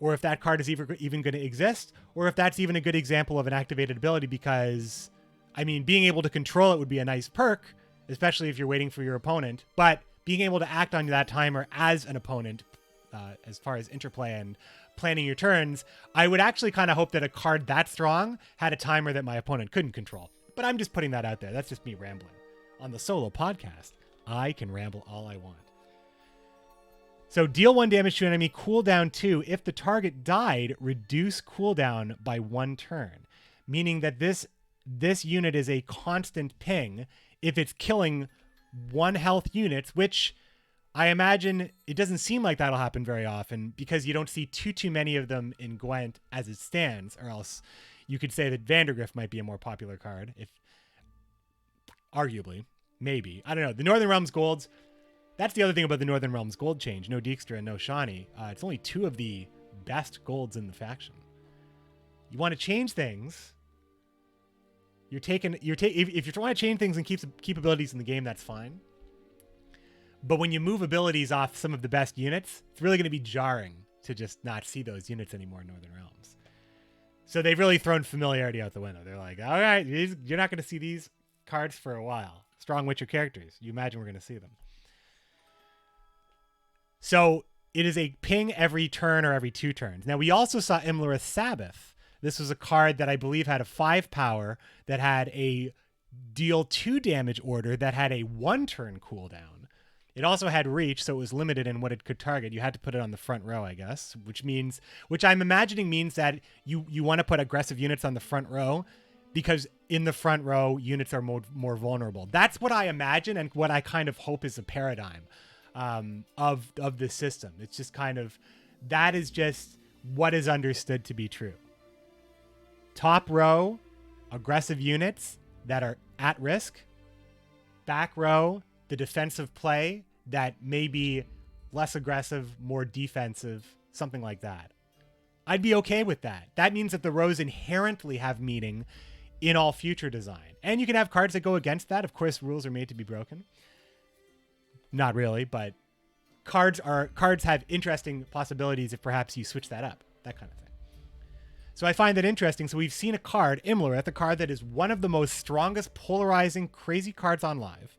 or if that card is even going to exist, or if that's even a good example of an activated ability because, I mean, being able to control it would be a nice perk, especially if you're waiting for your opponent, but being able to act on that timer as an opponent, as far as interplay and planning your turns, I would actually kind of hope that a card that strong had a timer that my opponent couldn't control. But I'm just putting that out there. That's just me rambling. On the solo podcast, I can ramble all I want. So deal 1 damage to an enemy, cooldown 2. If the target died, reduce cooldown by 1 turn. Meaning that this unit is a constant ping if it's killing 1 health units, which I imagine it doesn't seem like that'll happen very often because you don't see too many of them in Gwent as it stands, or else you could say that Vandergrift might be a more popular card, if arguably, maybe. I don't know. The Northern Realms Golds, that's the other thing about the Northern Realms Gold change. No Dijkstra and no Shawnee. It's only 2 of the best golds in the faction. You want to change things. If you want to change things and keep abilities in the game, that's fine. But when you move abilities off some of the best units, it's really going to be jarring to just not see those units anymore in Northern Realms. So they've really thrown familiarity out the window. They're like, all right, you're not going to see these cards for a while. Strong Witcher characters. You imagine we're going to see them. So it is a ping every turn or every 2 turns. Now, we also saw Imlerith's Sabbath. This was a card that I believe had a 5 power that had a deal 2 damage order that had a 1-turn cooldown. It also had reach, so it was limited in what it could target. You had to put it on the front row, I guess, which I'm imagining means that you want to put aggressive units on the front row because in the front row, units are more vulnerable. That's what I imagine and what I kind of hope is a paradigm of this system. It's just kind of, that is just what is understood to be true. Top row, aggressive units that are at risk. Back row, the defensive play that may be less aggressive, more defensive, something like that. I'd be okay with that. That means that the rows inherently have meaning in all future design. And you can have cards that go against that. Of course, rules are made to be broken. Not really, but cards have interesting possibilities if perhaps you switch that up, that kind of thing. So I find that interesting. So we've seen a card, Imlerith, a card that is one of the most strongest polarizing crazy cards on Live,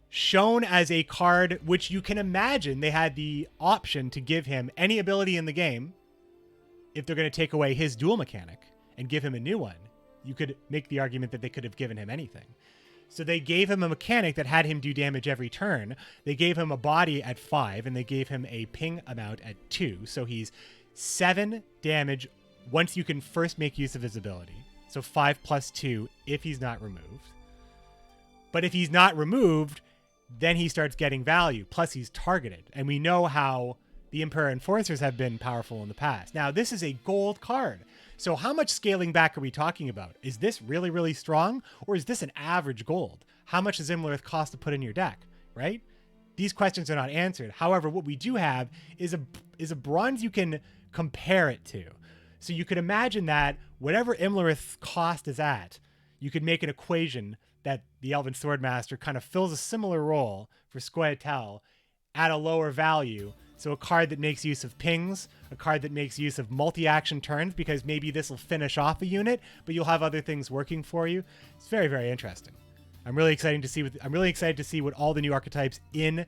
shown as a card which you can imagine they had the option to give him any ability in the game if they're going to take away his dual mechanic and give him a new one. You could make the argument that they could have given him anything. So they gave him a mechanic that had him do damage every turn. They gave him a body at 5, and they gave him a ping amount at 2. So he's 7 damage once you can first make use of his ability. So 5 plus 2 if he's not removed. But if he's not removed, then he starts getting value. Plus he's targeted. And we know how the Emperor Enforcers have been powerful in the past. Now, this is a gold card. So how much scaling back are we talking about? Is this really, really strong? Or is this an average gold? How much does Imlerith cost to put in your deck, right? These questions are not answered. However, what we do have is a bronze you can compare it to. So you could imagine that whatever Imlerith's cost is at, you could make an equation that the Elven Swordmaster kind of fills a similar role for Scoia'tael at a lower value. So a card that makes use of pings, a card that makes use of multi-action turns, because maybe this will finish off a unit, but you'll have other things working for you. It's very, very interesting. I'm really excited to see what all the new archetypes in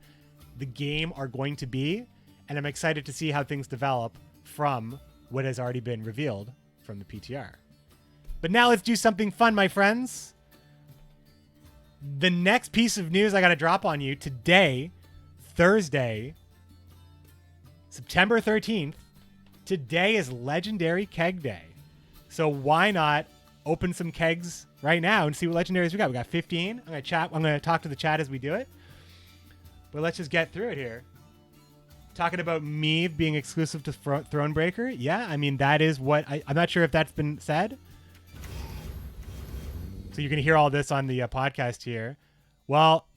the game are going to be, and I'm excited to see how things develop from what has already been revealed from the PTR. But now let's do something fun, my friends. The next piece of news I got to drop on you today, Thursday, September 13th. Today is Legendary Keg Day. So why not open some kegs right now and see what legendaries we got? We got 15. I'm going to talk to the chat as we do it. But let's just get through it here. Talking about me being exclusive to Thronebreaker. Yeah, I mean, that is what... I'm not sure if that's been said. So you're going to hear all this on the podcast here. Well,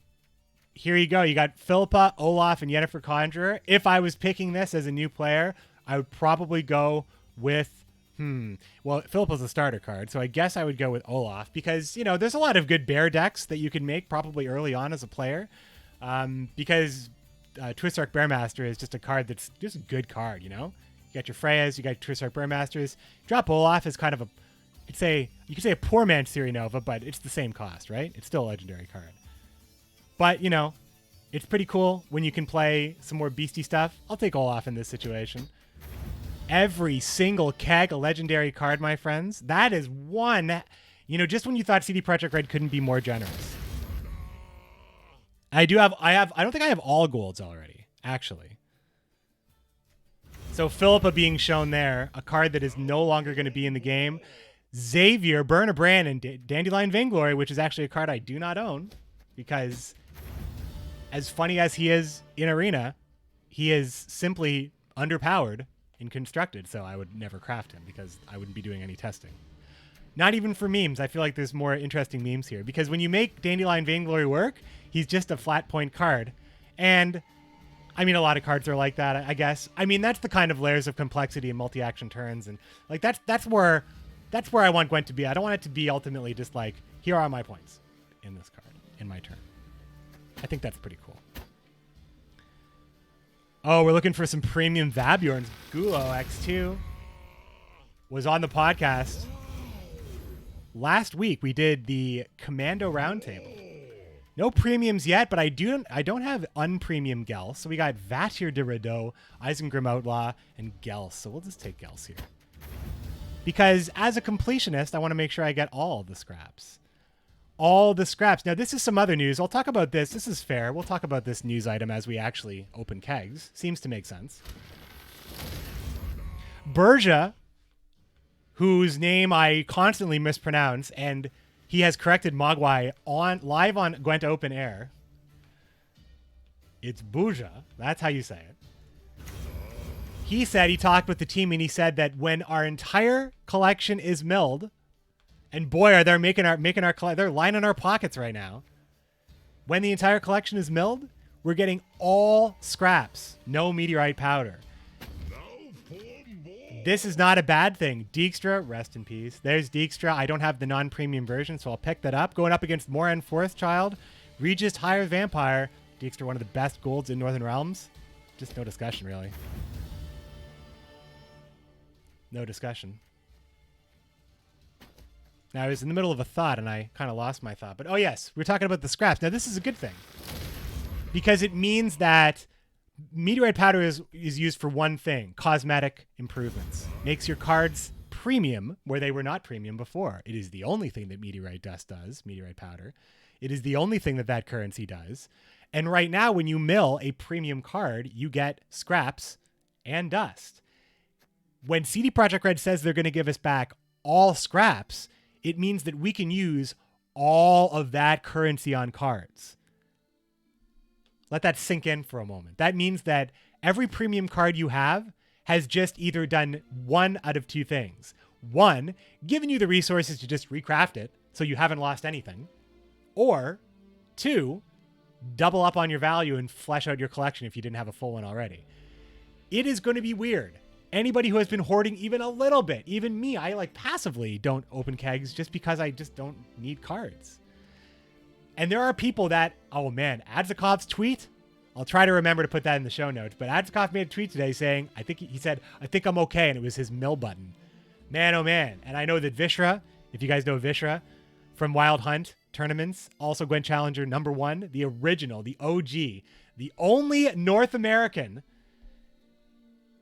here you go. You got Philippa, Olaf, and Yennefer Conjurer. If I was picking this as a new player, I would probably go with... Well, Philippa's a starter card, so I guess I would go with Olaf because, you know, there's a lot of good bear decks that you can make probably early on as a player. Because Twistark Bearmaster is just a card that's just a good card, you know? You got your Freyas, you got Twistark Bearmasters. Drop Olaf is kind of a... You could say a poor man's Theory Nova, but it's the same cost, right? It's still a legendary card. But, you know, it's pretty cool when you can play some more beastie stuff. I'll take Olaf in this situation. Every single keg a legendary card, my friends. That is one, you know, just when you thought CD Projekt Red couldn't be more generous. I don't think I have all golds already, actually. So Philippa being shown there, a card that is no longer going to be in the game. Xavier, Burn a Brand, and Dandelion Vainglory, which is actually a card I do not own because as funny as he is in Arena, he is simply underpowered and constructed, so I would never craft him because I wouldn't be doing any testing. Not even for memes. I feel like there's more interesting memes here because when you make Dandelion Vainglory work, he's just a flat point card. And I mean, a lot of cards are like that, I guess. I mean, that's the kind of layers of complexity in multi-action turns. And like, that's where I want Gwent to be. I don't want it to be ultimately just like, here are my points in this card, in my turn. I think that's pretty cool. Oh, we're looking for some premium Vabjorns. Gulo X2 was on the podcast. Last week, we did the Commando Roundtable. No premiums yet, but I don't have unpremium Gels. So we got Vatir de Rideau, Isengrim Outlaw, and Gels. So we'll just take Gels here. Because as a completionist, I want to make sure I get all the scraps. All the scraps. Now, this is some other news. I'll talk about this. This is fair. We'll talk about this news item as we actually open kegs. Seems to make sense. Berja, whose name I constantly mispronounce, and he has corrected Mogwai live on Gwent Open Air. It's Buja. That's how you say it. He said he talked with the team and he said that when our entire collection is milled, and boy, are they they're lining our pockets right now. When the entire collection is milled, we're getting all scraps, no meteorite powder. This is not a bad thing. Dijkstra, rest in peace. There's Dijkstra. I don't have the non-premium version, so I'll pick that up. Going up against Moran Forest Child, Regis Higher Vampire. Dijkstra, one of the best golds in Northern Realms. Just no discussion, really. No discussion. Now, I was in the middle of a thought, and I kind of lost my thought. But, oh, yes, we're talking about the scraps. Now, this is a good thing. Because it means that meteorite powder is used for one thing, cosmetic improvements. Makes your cards premium where they were not premium before. It is the only thing that meteorite dust does, meteorite powder. It is the only thing that currency does. And right now, when you mill a premium card, you get scraps and dust. When CD Projekt Red says they're going to give us back all scraps, it means that we can use all of that currency on cards. Let that sink in for a moment. That means that every premium card you have has just either done one out of two things. One, given you the resources to just recraft it so you haven't lost anything. Or two, double up on your value and flesh out your collection if you didn't have a full one already. It is going to be weird. Anybody who has been hoarding even a little bit, even me, I like passively don't open kegs just because I just don't need cards. And there are people that, oh man, Adzakov's tweet, I'll try to remember to put that in the show notes, but Adzakov made a tweet today saying, he said, I think I'm okay, and it was his mill button. Man, oh man. And I know that Vishra, if you guys know Vishra, from Wild Hunt tournaments, also Gwent Challenger #1, the original, the OG, the only North American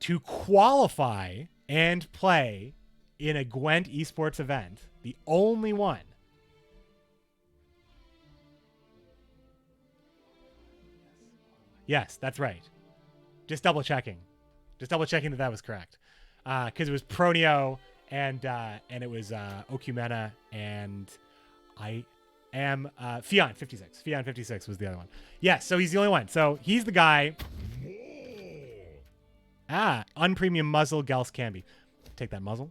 to qualify and play in a Gwent esports event, the only one. Yes, that's right. Just double checking. that was correct. Because it was Pronio and it was Okumena and I am Fion 56. Fion 56 was the other one. Yes, so he's the only one. So he's the guy. Unpremium muzzle Gels Camby. Take that muzzle.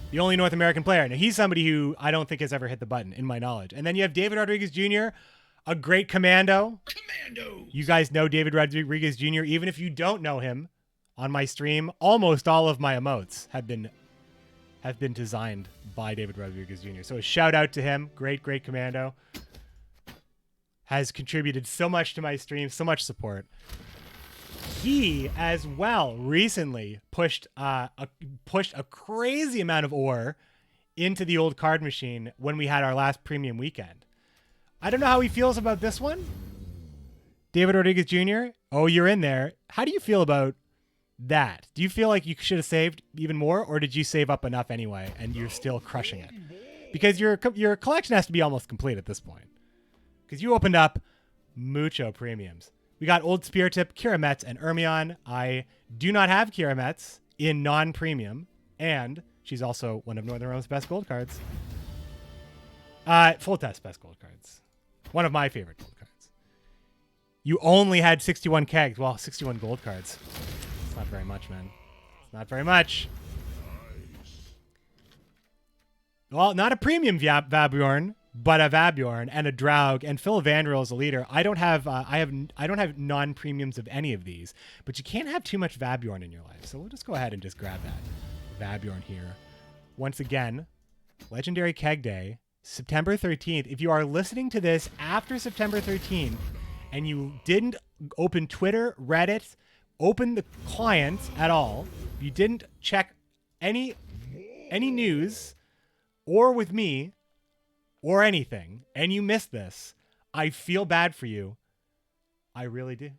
The only North American player. Now he's somebody who I don't think has ever hit the button in my knowledge. And then you have David Rodriguez Jr., a great commando. You guys know David Rodriguez Jr. Even if you don't know him, on my stream, almost all of my emotes have been designed by David Rodriguez Jr. So a shout out to him. Great commando. Has contributed so much to my stream, so much support. He as well recently pushed a crazy amount of ore into the old card machine when we had our last premium weekend. I don't know how he feels about this one. David Rodriguez Jr. Oh, you're in there. How do you feel about that? Do you feel like you should have saved even more, or did you save up enough anyway and you're still crushing it? Because your collection has to be almost complete at this point. Because you opened up mucho premiums. We got Old Spear Tip, Kira Metz, and Ermion. I do not have Kira Metz in non-premium, and she's also one of Northern Realm's best gold cards. Full test best gold cards. One of my favorite gold cards. You only had 61 kegs. Well, 61 gold cards. It's not very much, man. It's not very much. Well, not a premium Vabjorn, but a Vabjorn and a Draug and Phil Vandrel as a leader. I don't have non-premiums of any of these, but you can't have too much Vabjorn in your life. So we'll just go ahead and just grab that Vabjorn here. Once again, Legendary Keg Day, September 13th. If you are listening to this after September 13th and you didn't open Twitter, Reddit, open the client at all, you didn't check any news or with me or anything, and you missed this, I feel bad for you. I really do.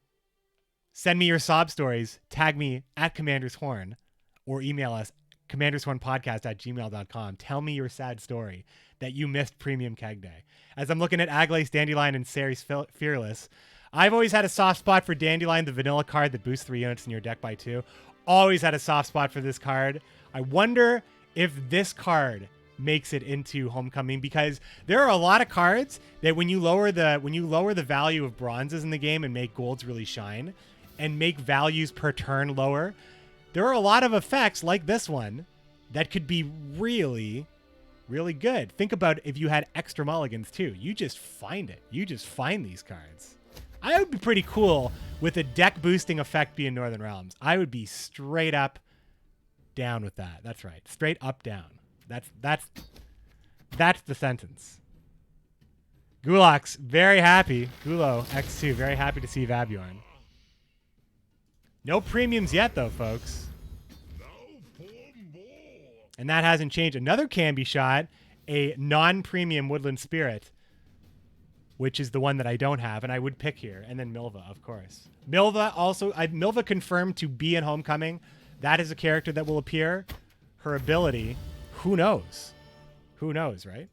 Send me your sob stories, tag me at Commander's Horn, or email us commandershornpodcast@gmail.com. Tell me your sad story that you missed Premium Keg Day. As I'm looking at Aglace, Dandelion, and Ceres Fearless, I've always had a soft spot for Dandelion, the vanilla card that boosts 3 units in your deck by 2. Always had a soft spot for this card. I wonder if this card makes it into Homecoming, because there are a lot of cards that when you lower the value of bronzes in the game and make golds really shine and make values per turn lower, there are a lot of effects like this one that could be really, really good. Think about if you had extra mulligans too. You just find it. You just find these cards. I would be pretty cool with a deck boosting effect being Northern Realms. I would be straight up down with that. That's right. Straight up down. That's the sentence. Gulak's very happy. Gulo X2 very happy to see Vabjorn. No premiums yet though, folks. And that hasn't changed. Another Camby shot, a non-premium Woodland Spirit, which is the one that I don't have, and I would pick here. And then Milva, of course. Milva also, Milva confirmed to be in Homecoming. That is a character that will appear. Her ability, who knows? Who knows, right?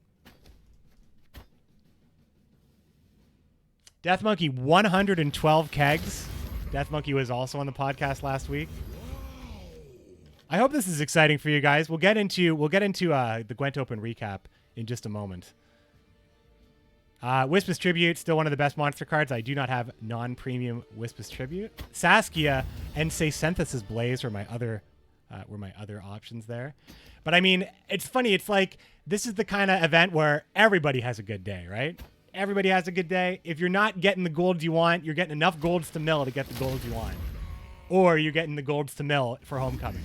Death Monkey, 112 kegs. Death Monkey was also on the podcast last week. I hope this is exciting for you guys. We'll get into the Gwent Open recap in just a moment. Wispa's Tribute, still one of the best monster cards. I do not have non-premium Wispa's Tribute. Saskia and say Synthesis Blaze were my other options there. But I mean, it's funny. It's like this is the kind of event where everybody has a good day, right? Everybody has a good day. If you're not getting the golds you want, you're getting enough golds to mill to get the golds you want. Or you're getting the golds to mill for Homecoming.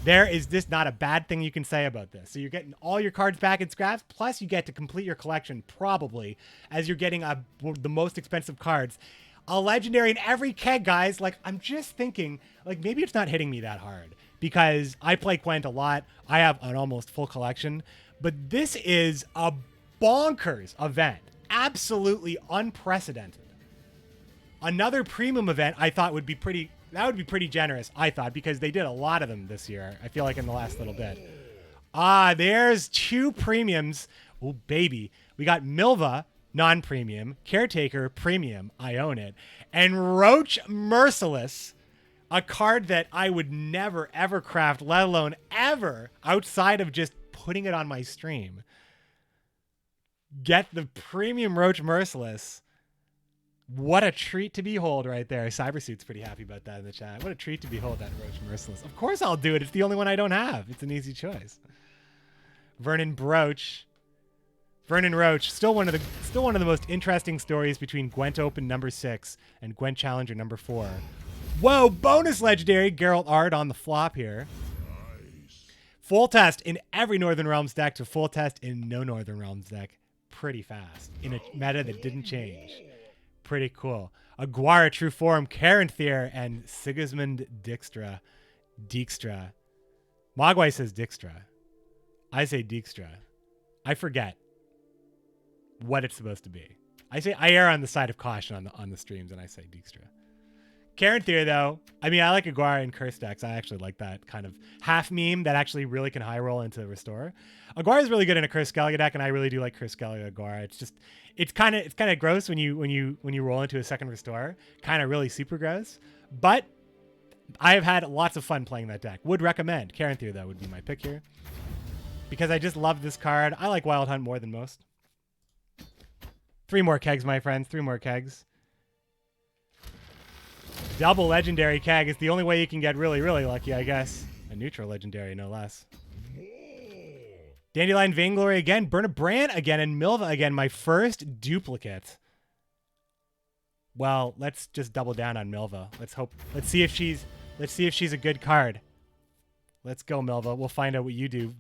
There is this not a bad thing you can say about this. So you're getting all your cards back in scraps, plus you get to complete your collection probably as you're getting the most expensive cards. A legendary in every keg, guys. Like, I'm just thinking, like, maybe it's not hitting me that hard because I play Gwent a lot. I have an almost full collection. But this is a bonkers event. Absolutely unprecedented. Another premium event I thought would be pretty That would be pretty generous, I thought, because they did a lot of them this year. I feel like in the last little bit. There's 2 premiums. Oh, baby. We got Milva, non-premium. Caretaker, premium. I own it. And Roach Merciless, a card that I would never, ever craft, let alone ever, outside of just putting it on my stream. Get the premium Roach Merciless. What a treat to behold right there. Cybersuit's pretty happy about that in the chat. What a treat to behold that Roach Merciless. Of course I'll do it. It's the only one I don't have. It's an easy choice. Vernon Roach, still one of the most interesting stories between Gwent Open number 6 and Gwent Challenger number 4. Whoa, bonus legendary Geralt Ard on the flop here. Nice. Full test in every Northern Realms deck to full test in no Northern Realms deck. Pretty fast in a meta that didn't change. Pretty cool. Aguara, True Form, Caranthir, and Sigismund Dijkstra. Mogwai says Dijkstra. I say Dijkstra. I forget what it's supposed to be. I err on the side of caution on the streams, and I say Dijkstra. Caranthir, though, I mean, I like Aguara in curse decks. I actually like that kind of half meme that actually really can high roll into restore. Aguara is really good in a curse Skellige deck, and I really do like curse Skellige Aguara. It's kind of gross when you roll into a second restore. Kind of really super gross. But I have had lots of fun playing that deck. Would recommend. Caranthir, though, would be my pick here. Because I just love this card. I like Wild Hunt more than most. 3 more kegs, my friends. 3 more kegs. Double legendary keg is the only way you can get really, really lucky, I guess. A neutral legendary, no less. Dandelion Vainglory again. Burn Brand again. And Milva again. My first duplicate. Well, let's just double down on Milva. Let's see if she's a good card. Let's go, Milva. We'll find out what you do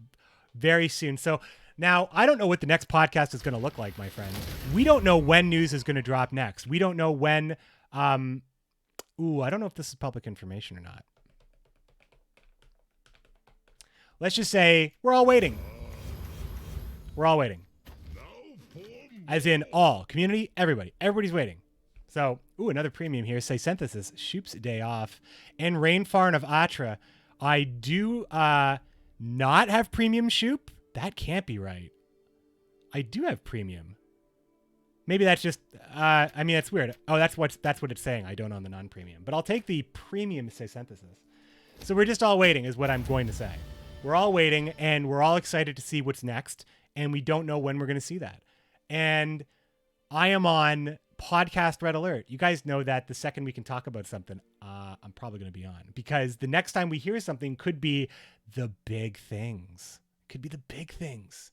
very soon. So now I don't know what the next podcast is going to look like, my friend. We don't know when news is going to drop next. We don't know when. I don't know if this is public information or not. Let's just say we're all waiting. We're all waiting. As in all. Community, everybody. Everybody's waiting. So, another premium here. Say Synthesis, Shoop's Day Off, and Rainfarn of Atra. I do not have premium Shoop. That can't be right. I do have premium. Maybe that's just, that's weird. Oh, that's what it's saying. I don't own the non-premium. But I'll take the premium Say Synthesis. So we're just all waiting is what I'm going to say. We're all waiting, and we're all excited to see what's next, and we don't know when we're going to see that. And I am on podcast red alert. You guys know that the second we can talk about something, I'm probably going to be on. Because the next time we hear something could be the big things. Could be the big things.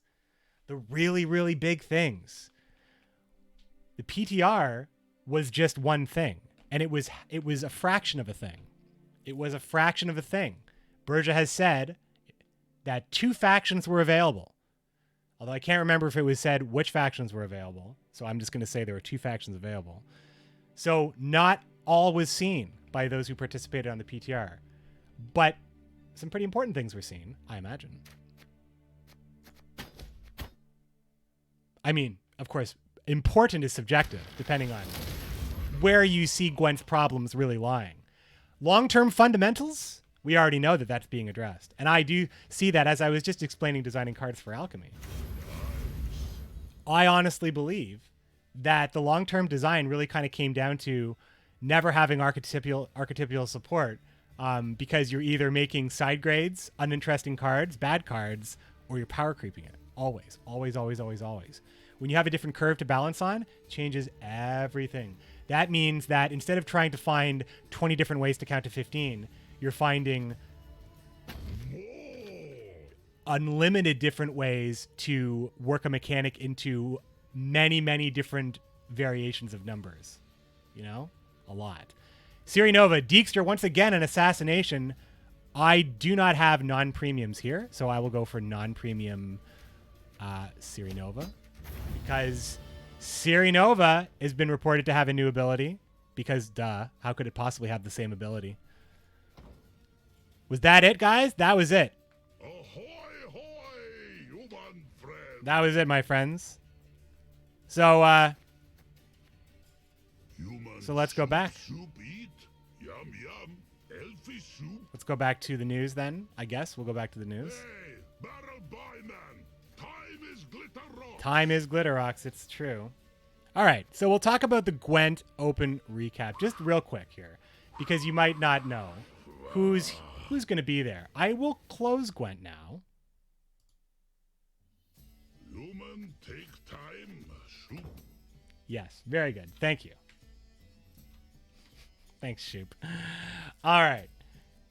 The really, really big things. The PTR was just one thing, and it was a fraction of a thing. It was a fraction of a thing. Berja has said that 2 factions were available. Although I can't remember if it was said which factions were available, so I'm just going to say there were 2 factions available. So not all was seen by those who participated on the PTR, but some pretty important things were seen, I imagine. I mean, of course, important is subjective, depending on where you see Gwent's problems really lying. Long-term fundamentals, we already know that that's being addressed. And I do see that as I was just explaining designing cards for Alchemy. I honestly believe that the long-term design really kind of came down to never having archetypal support because you're either making side grades, uninteresting cards, bad cards, or you're power creeping it. Always, always, always, always, always. When you have a different curve to balance on, it changes everything. That means that instead of trying to find 20 different ways to count to 15, you're finding unlimited different ways to work a mechanic into many, many different variations of numbers. You know? A lot. Siri Nova, Dijkstra, once again, an assassination. I do not have non-premiums here, so I will go for non-premium Siri Nova. Because Siri Nova has been reported to have a new ability. Because, duh, how could it possibly have the same ability? Was that it, guys? That was it. Ahoy, hoy, human friend. That was it, my friends. So let's go back. Soup eat, yum yum. some elfie soup? Let's go back to the news then. I guess we'll go back to the news. Hey, barrel boy man, time is glitter rock. Time is glitter rocks. It's true. All right, so we'll talk about the Gwent Open recap just real quick here, because you might not know who's going to be there. I will close Gwent now. Human take time, soup. Yes, very good. Thank you. Thanks, Shoop. All right,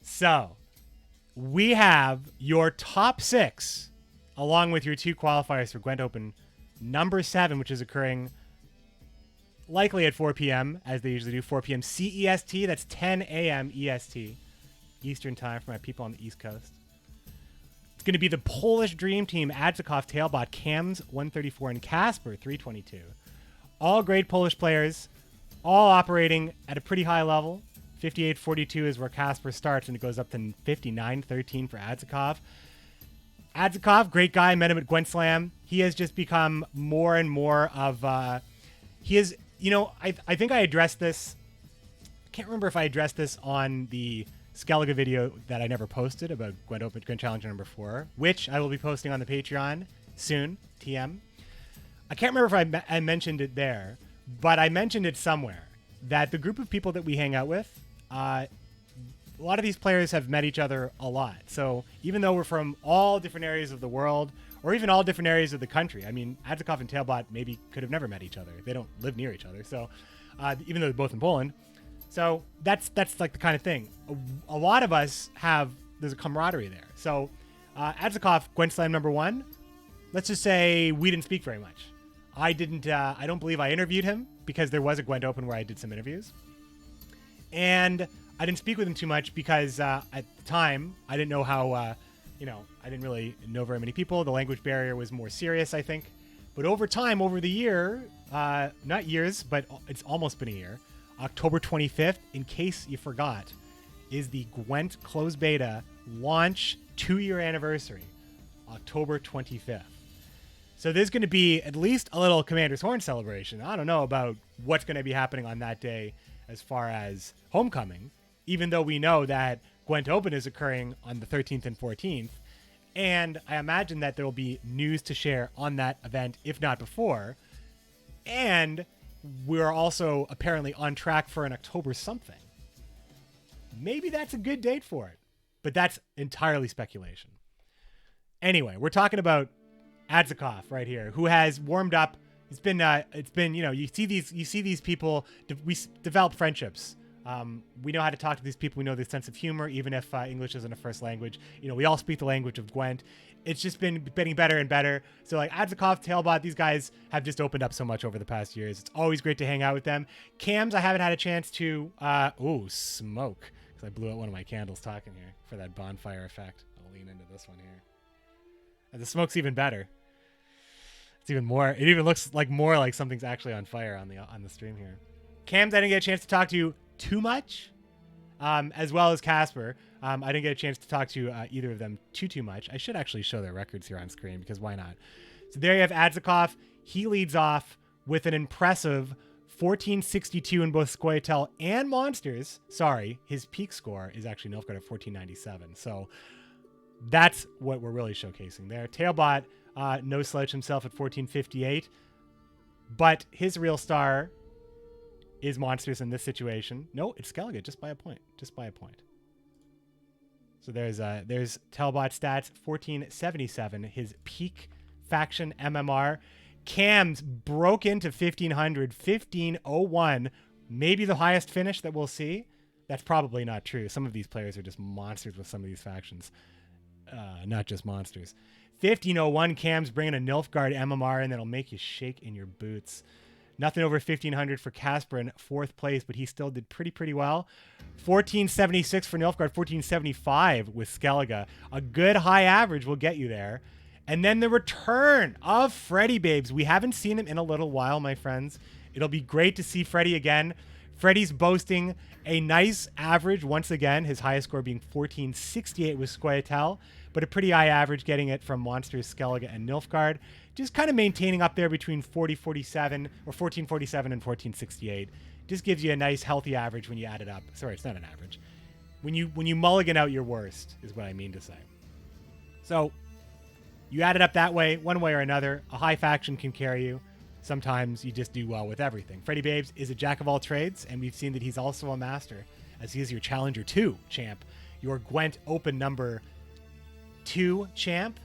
so we have your top 6, along with your 2 qualifiers for Gwent Open number 7, which is occurring likely at 4 p.m., as they usually do, 4 p.m. CEST. That's 10 a.m. EST, Eastern Time for my people on the East Coast. It's going to be the Polish Dream Team, Adzikov, Tailbot, Cams, 134, and Casper, 322. All great Polish players, all operating at a pretty high level. 58-42 is where Casper starts, and it goes up to 59-13 for Adzikov. Adzikov, great guy, met him at Gwent Slam. He has just become more and more of... he is... You know, I think I addressed this. I can't remember if I addressed this on the Skellige video that I never posted about Gwent Open Gwent Challenger number 4, which I will be posting on the Patreon soon, TM. I can't remember if I mentioned it there, but I mentioned it somewhere, that the group of people that we hang out with, a lot of these players have met each other a lot. So even though we're from all different areas of the world, or even all different areas of the country. I mean, Adzikov and Tailbot maybe could have never met each other. They don't live near each other. So even though they're both in Poland. So that's like the kind of thing. A lot of us there's a camaraderie there. So Adzikov, Gwent Slam number 1, let's just say we didn't speak very much. I don't believe I interviewed him, because there was a Gwent Open where I did some interviews. And I didn't speak with him too much because at the time, I didn't know how... I didn't really know very many people. The language barrier was more serious, I think. But over time, over the year, not years, but it's almost been a year, October 25th, in case you forgot, is the Gwent closed beta launch 2-year anniversary, October 25th. So there's going to be at least a little Commander's Horn celebration. I don't know about what's going to be happening on that day as far as homecoming, even though we know that Gwent Open is occurring on the 13th and 14th. And I imagine that there will be news to share on that event, if not before. And we're also apparently on track for an October something. Maybe that's a good date for it, but that's entirely speculation. Anyway, we're talking about Adzikov right here, who has warmed up. It's been you see these people. We develop friendships. We know how to talk to these people. We know their sense of humor, even if English isn't a first language. We all speak the language of Gwent. It's just been getting better and better. So like Adzikov, Tailbot, these guys have just opened up so much over the past years. It's always great to hang out with them. Cams, I haven't had a chance to, smoke. Because I blew out one of my candles talking here for that bonfire effect. I'll lean into this one here. And the smoke's even better. It's even more, it even looks like more like something's actually on fire on the stream here. Cams, I didn't get a chance to talk to too much, as well as Casper. I didn't get a chance to talk to either of them too much. I should actually show their records here on screen, because why not? So there you have Adzikov. He leads off with an impressive 1462 in both Scoia'tael and Monsters. Sorry, his peak score is actually Nilfgaard at 1497. So that's what we're really showcasing there. Tailbot, no slouch himself at 1458. But his real star is Monsters in this situation. No, it's Skellige, just by a point. So there's Tailbot stats, 1477, his peak faction MMR. Cams broke into 1500, 1501, maybe the highest finish that we'll see. That's probably not true. Some of these players are just monsters with some of these factions, not just monsters. 1501, Cams bringing a Nilfgaard MMR, and that'll make you shake in your boots. Nothing over 1500 for Casper in 4th place, but he still did pretty well. 1476 for Nilfgaard, 1475 with Skellige. A good high average will get you there. And then the return of Freddy Babes. We haven't seen him in a little while, my friends. It'll be great to see Freddy again. Freddy's boasting a nice average once again, his highest score being 1468 with Scoia'tael, but a pretty high average getting it from Monsters, Skellige, and Nilfgaard. Just kind of maintaining up there between 1447 or 1447 and 1468. Just gives you a nice healthy average when you add it up. Sorry, it's not an average. when you mulligan out your worst is what I mean to say. So you add it up that way, one way or another. A high faction can carry you. Sometimes you just do well with everything. Freddie Babes is a jack of all trades, and we've seen that he's also a master, as he is your Challenger 2 champ, your Gwent Open number 2 champ,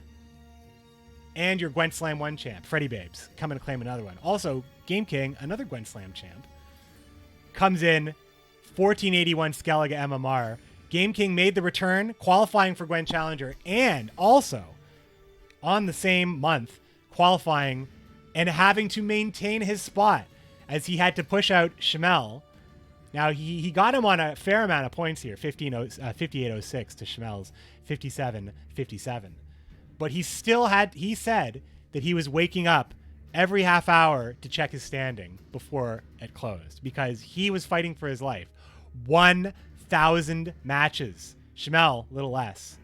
and your Gwent Slam 1 champ. Freddie Babes, come and claim another one. Also, Game King, another Gwent Slam champ, comes in 1481 Skellige MMR. Game King made the return, qualifying for Gwent Challenger, and also on the same month qualifying and having to maintain his spot as he had to push out Shamel. Now, he got him on a fair amount of points here, 5806 to Shamel's 5757. But he said that he was waking up every half hour to check his standing before it closed because he was fighting for his life. 1,000 matches. Shamel, little less.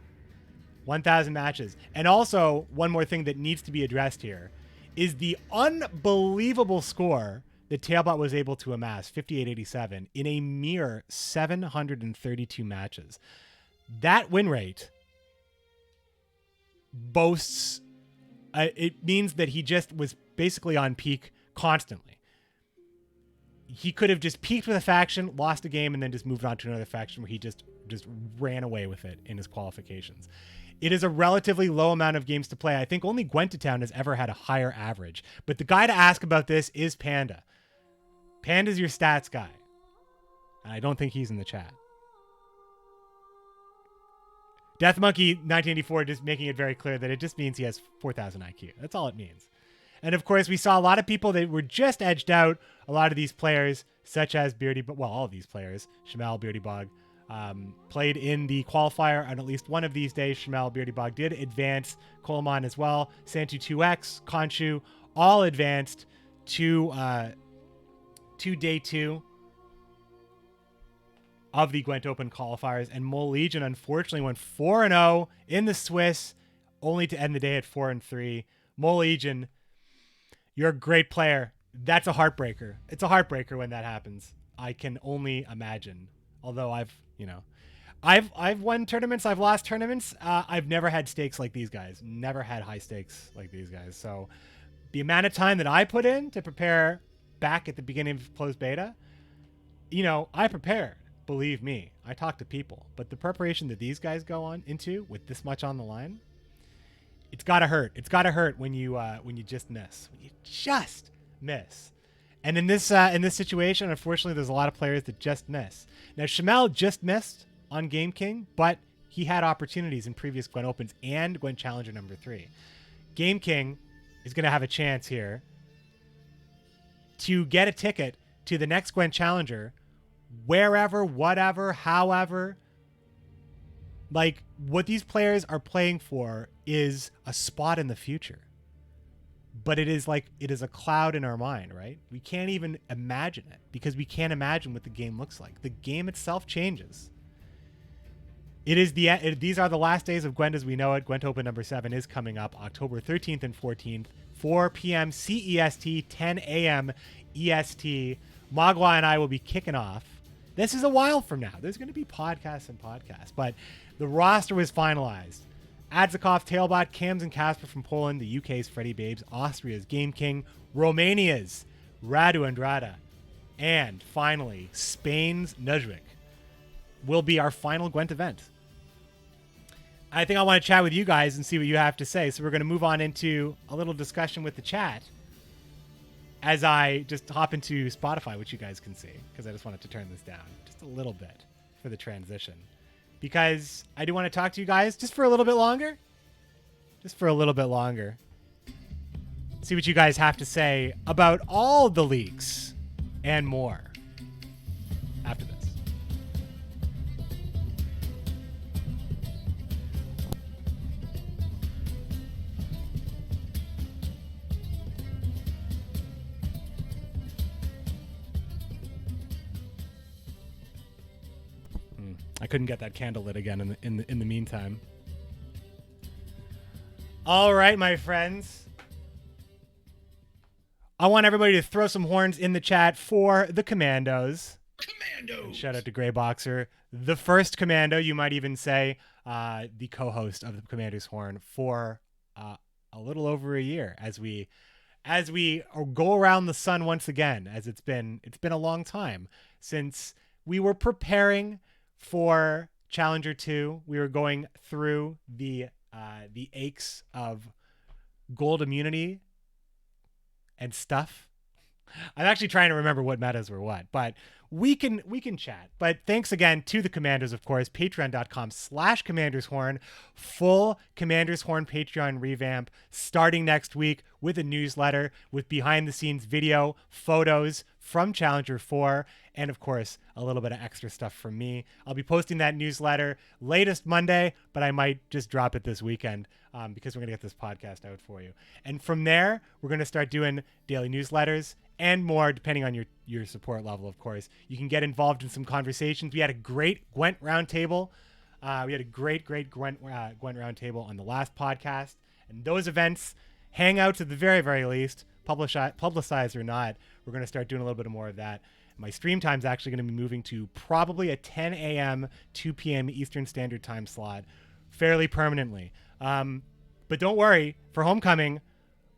1,000 matches. And also, one more thing that needs to be addressed here is the unbelievable score that Tailbot was able to amass, 5887, in a mere 732 matches. That win rate boasts, it means that he just was basically on peak constantly. He could have just peaked with a faction, lost a game, and then just moved on to another faction where he just ran away with it in his qualifications. It is a relatively low amount of games to play. I think only Gwent Town has ever had a higher average. But the guy to ask about this is Panda. Panda's your stats guy. And I don't think he's in the chat. Death Monkey 1984 just making it very clear that it just means he has 4,000 IQ. That's all it means. And of course, we saw a lot of people that were just edged out. A lot of these players, such as Beardy, well, all of these players, Shamel, Beardy Bog, played in the qualifier on at least one of these days. Shamel, Beardy Bog did advance. Coleman as well. Santu 2X, Khonshu, all advanced to day 2 of the Gwent Open qualifiers. And Mole Legion unfortunately went 4-0 in the Swiss, only to end the day at 4-3. Mole Legion, you're a great player. That's a heartbreaker. It's a heartbreaker when that happens. I can only imagine. Although I've won tournaments, I've lost tournaments. I've never had stakes like these guys. Never had high stakes like these guys. So the amount of time that I put in to prepare back at the beginning of closed beta, I prepared. Believe me, I talk to people. But the preparation that these guys go on into with this much on the line, it's gotta hurt. It's gotta hurt when you just miss. When you just miss. And in this situation, unfortunately, there's a lot of players that just miss. Now, Shamel just missed on Game King, but he had opportunities in previous Gwent Opens and Gwent Challenger number 3. Game King is going to have a chance here to get a ticket to the next Gwent Challenger, wherever, whatever, however. Like, what these players are playing for is a spot in the future. But it is a cloud in our mind, right? We can't even imagine it because we can't imagine what the game looks like. The game itself changes. These are the last days of Gwent as we know it. Gwent Open number 7 is coming up October 13th and 14th, 4 p.m. CEST, 10 a.m. EST. Magua and I will be kicking off. This is a while from now. There's going to be podcasts and podcasts, but the roster was finalized. Adzakov, Tailbot, Cams and Casper from Poland, the UK's Freddie Babes, Austria's Game King, Romania's Radu Andrada, and finally, Spain's Nujvik will be our final Gwent event. I think I want to chat with you guys and see what you have to say. So we're going to move on into a little discussion with the chat as I just hop into Spotify, which you guys can see, because I just wanted to turn this down just a little bit for the transition. Because I do want to talk to you guys just for a little bit longer. Just for a little bit longer. See what you guys have to say about all the leaks and more after this. I couldn't get that candle lit again in the meantime. All right, my friends. I want everybody to throw some horns in the chat for the Commandos. Commandos. Shout out to Grey Boxer, the first commando, you might even say, the co-host of the Commander's Horn for a little over a year as we go around the sun once again, as it's been a long time since we were preparing for Challenger 2. We were going through the aches of gold immunity and stuff. I'm actually trying to remember what metas were what, but we can chat. But thanks again to the Commanders, of course. Patreon.com/CommandersHorn. Full Commanders Horn Patreon revamp starting next week with a newsletter with behind the scenes video, photos from Challenger 4, and of course a little bit of extra stuff from me. I'll be posting that newsletter latest Monday, but I might just drop it this weekend because we're going to get this podcast out for you. And from there, we're going to start doing daily newsletters and more, depending on your support level, of course. You can get involved in some conversations. We had a great Gwent roundtable. We had a great Gwent roundtable on the last podcast. And those events, hangouts at the very, very least, publicized or not, we're going to start doing a little bit more of that. My stream time is actually going to be moving to probably a 10 a.m., 2 p.m. Eastern Standard Time slot fairly permanently. But don't worry, for Homecoming,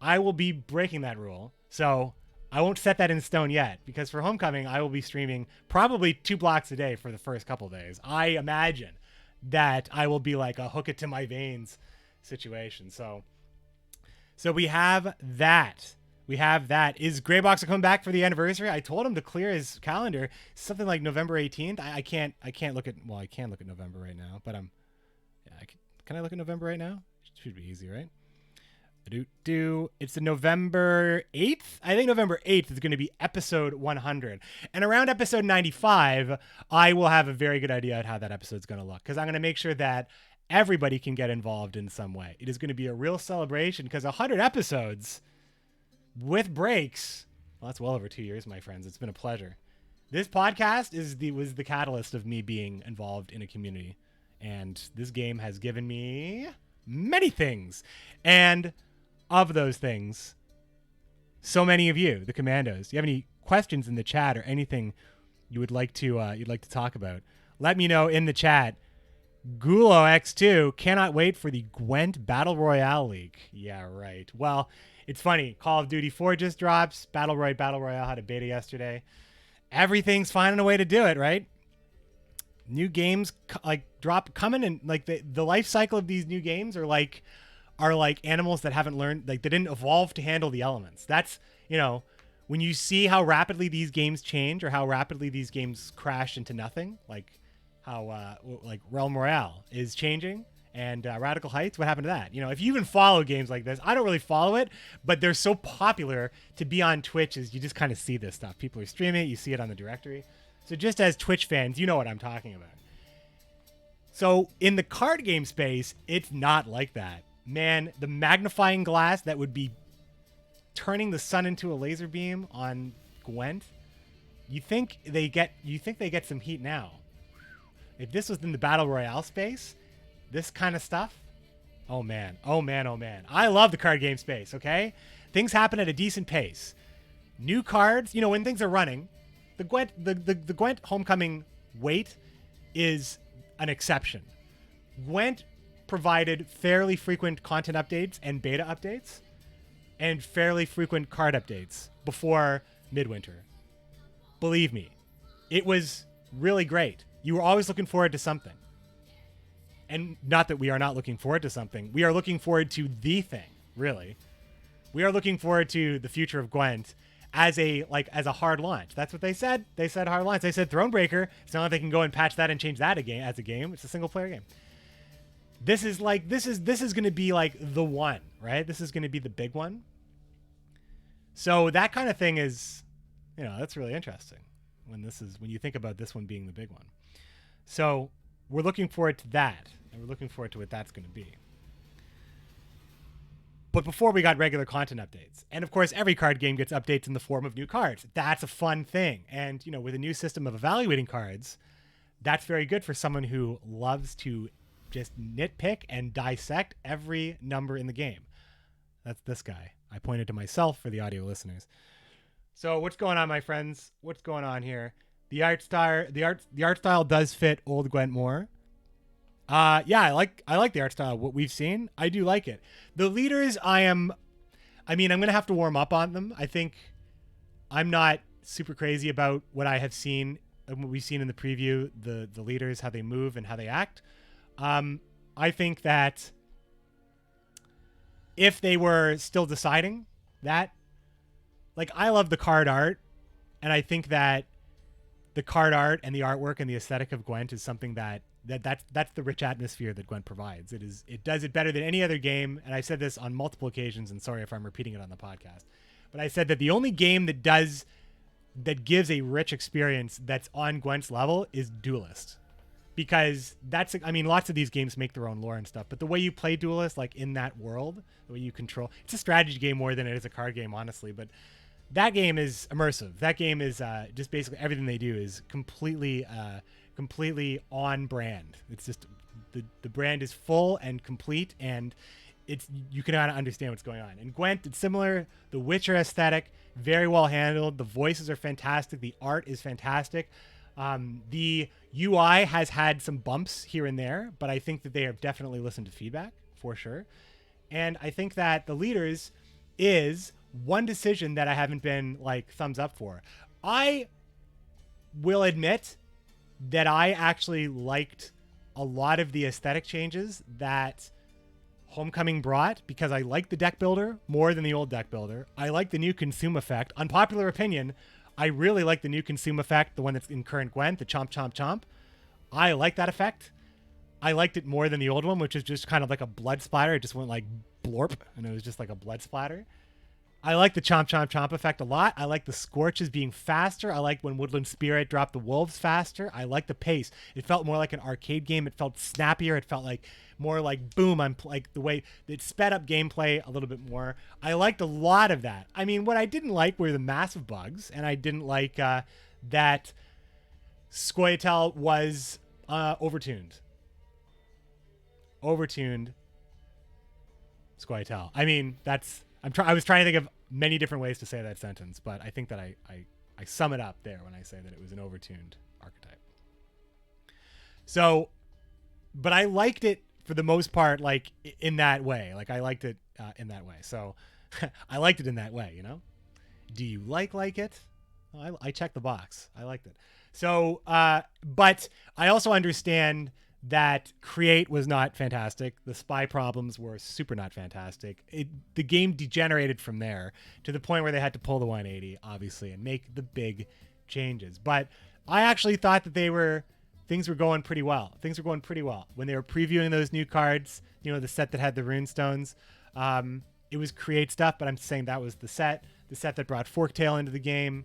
I will be breaking that rule. So I won't set that in stone yet, because for Homecoming, I will be streaming probably 2 blocks a day for the first couple days. I imagine that I will be like a hook it to my veins situation. So we have that. Is Greyboxer coming back for the anniversary? I told him to clear his calendar. Something like November 18th. I can't look at, well, I can look at November right now, but can I look at November right now? Should be easy, right? It's the November 8th. I think November 8th is going to be episode 100. And around episode 95, I will have a very good idea on how that episode's going to look, because I'm going to make sure that everybody can get involved in some way. It is going to be a real celebration, because 100 episodes with breaks, well, that's well over 2 years, my friends. It's been a pleasure. This podcast was the catalyst of me being involved in a community. And this game has given me many things. And of those things, so many of you, the Commandos, do you have any questions in the chat or anything you'd like to talk about? Let me know in the chat. Gulo X2 cannot wait for the Gwent Battle Royale leak. Yeah, right. Well, it's funny. Call of Duty 4 just drops. Battle Royale had a beta yesterday. Everything's finding a way to do it, right? New games coming, and like the life cycle of these new games are like animals that haven't learned, like they didn't evolve to handle the elements. That's, when you see how rapidly these games change or how rapidly these games crash into nothing, like how like Realm Royale is changing and Radical Heights, what happened to that? If you even follow games like this, I don't really follow it, but they're so popular to be on Twitch is you just kind of see this stuff. People are streaming it, you see it on the directory. So just as Twitch fans, you know what I'm talking about. So in the card game space, it's not like that. Man, the magnifying glass that would be turning the sun into a laser beam on Gwent, you think they get some heat now. If this was in the Battle Royale space, this kind of stuff, oh man. I love the card game space, okay? Things happen at a decent pace. New cards, when things are running, the Gwent Homecoming wait is an exception. Gwent provided fairly frequent content updates and beta updates and fairly frequent card updates before midwinter. Believe me, it was really great. You were always looking forward to something. And not that we are not looking forward to something. We are looking forward to the thing, really. We are looking forward to the future of Gwent as a hard launch. That's what they said. They said hard launch. They said Thronebreaker. It's not like they can go and patch that and change that again as a game. It's a single player game. This is going to be like the one, right? This is going to be the big one. So that kind of thing is, that's really interesting when you think about this one being the big one. So we're looking forward to that, and we're looking forward to what that's going to be. But before, we got regular content updates. And of course, every card game gets updates in the form of new cards. That's a fun thing. And, with a new system of evaluating cards, that's very good for someone who loves to just nitpick and dissect every number in the game. That's this guy. I pointed to myself for the audio listeners. So what's going on, my friends? What's going on here? The art style does fit old Gwent more. Yeah, I like the art style. What we've seen, I do like it. The leaders, I'm gonna have to warm up on them. I think I'm not super crazy about what I have seen and what we've seen in the preview. The leaders, how they move and how they act. I think that if they were still deciding that, like, I love the card art, and I think that the card art and the artwork and the aesthetic of Gwent is something that's the rich atmosphere that Gwent provides. It does it better than any other game, and I said this on multiple occasions, and sorry if I'm repeating it on the podcast, but I said that the only game that gives a rich experience that's on Gwent's level is Duelist. Because lots of these games make their own lore and stuff, but the way you play Duelist, like in that world, the way you control, it's a strategy game more than it is a card game, honestly, but that game is immersive. That game is just basically everything they do is completely on brand. It's just the brand is full and complete, and you can kind of understand what's going on. In Gwent, it's similar. The Witcher aesthetic, very well handled. The voices are fantastic. The art is fantastic. The UI has had some bumps here and there, but I think that they have definitely listened to feedback for sure. And I think that the leaders is one decision that I haven't been like thumbs up for. I will admit that I actually liked a lot of the aesthetic changes that Homecoming brought, because I like the deck builder more than the old deck builder. I like the new consume effect. Unpopular opinion, I really like the new consume effect, the one that's in current Gwent, the chomp, chomp, chomp. I like that effect. I liked it more than the old one, which is just kind of like a blood splatter. It just went like blorp, and it was just like a blood splatter. I like the chomp, chomp, chomp effect a lot. I like the scorches being faster. I like when Woodland Spirit dropped the wolves faster. I like the pace. It felt more like an arcade game. It felt snappier. It felt like more like boom. I'm like the way it sped up gameplay a little bit more. I liked a lot of that. I mean, what I didn't like were the massive bugs, and I didn't like that Scoia'tael was overtuned. Overtuned Scoia'tael. I mean, I was trying to think of many different ways to say that sentence, but I think that I sum it up there when I say that it was an overtuned archetype. So, but I liked it for the most part, like in that way. Like I liked it in that way. So I liked it in that way, you know? Do you like it? Well, I checked the box. I liked it. So, but I also understand that Create was not fantastic. The spy problems were super not fantastic. The game degenerated from there to the point where they had to pull the 180, obviously, and make the big changes. But I actually thought that things were going pretty well. Things were going pretty well. When they were previewing those new cards, you know, the set that had the runestones, it was Create stuff, but I'm saying that was the set that brought Forktail into the game.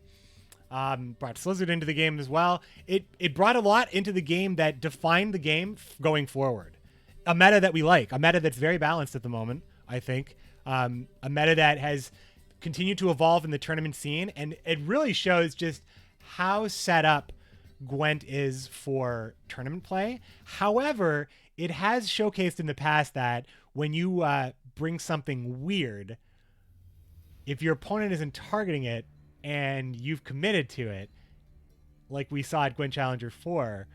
Brought Slizzard into the game as well. It brought a lot into the game that defined the game going forward. A meta that we like. A meta that's very balanced at the moment, I think. A meta that has continued to evolve in the tournament scene. And it really shows just how set up Gwent is for tournament play. However, it has showcased in the past that when you bring something weird, if your opponent isn't targeting it, and you've committed to it, like we saw at Gwent Challenger 4.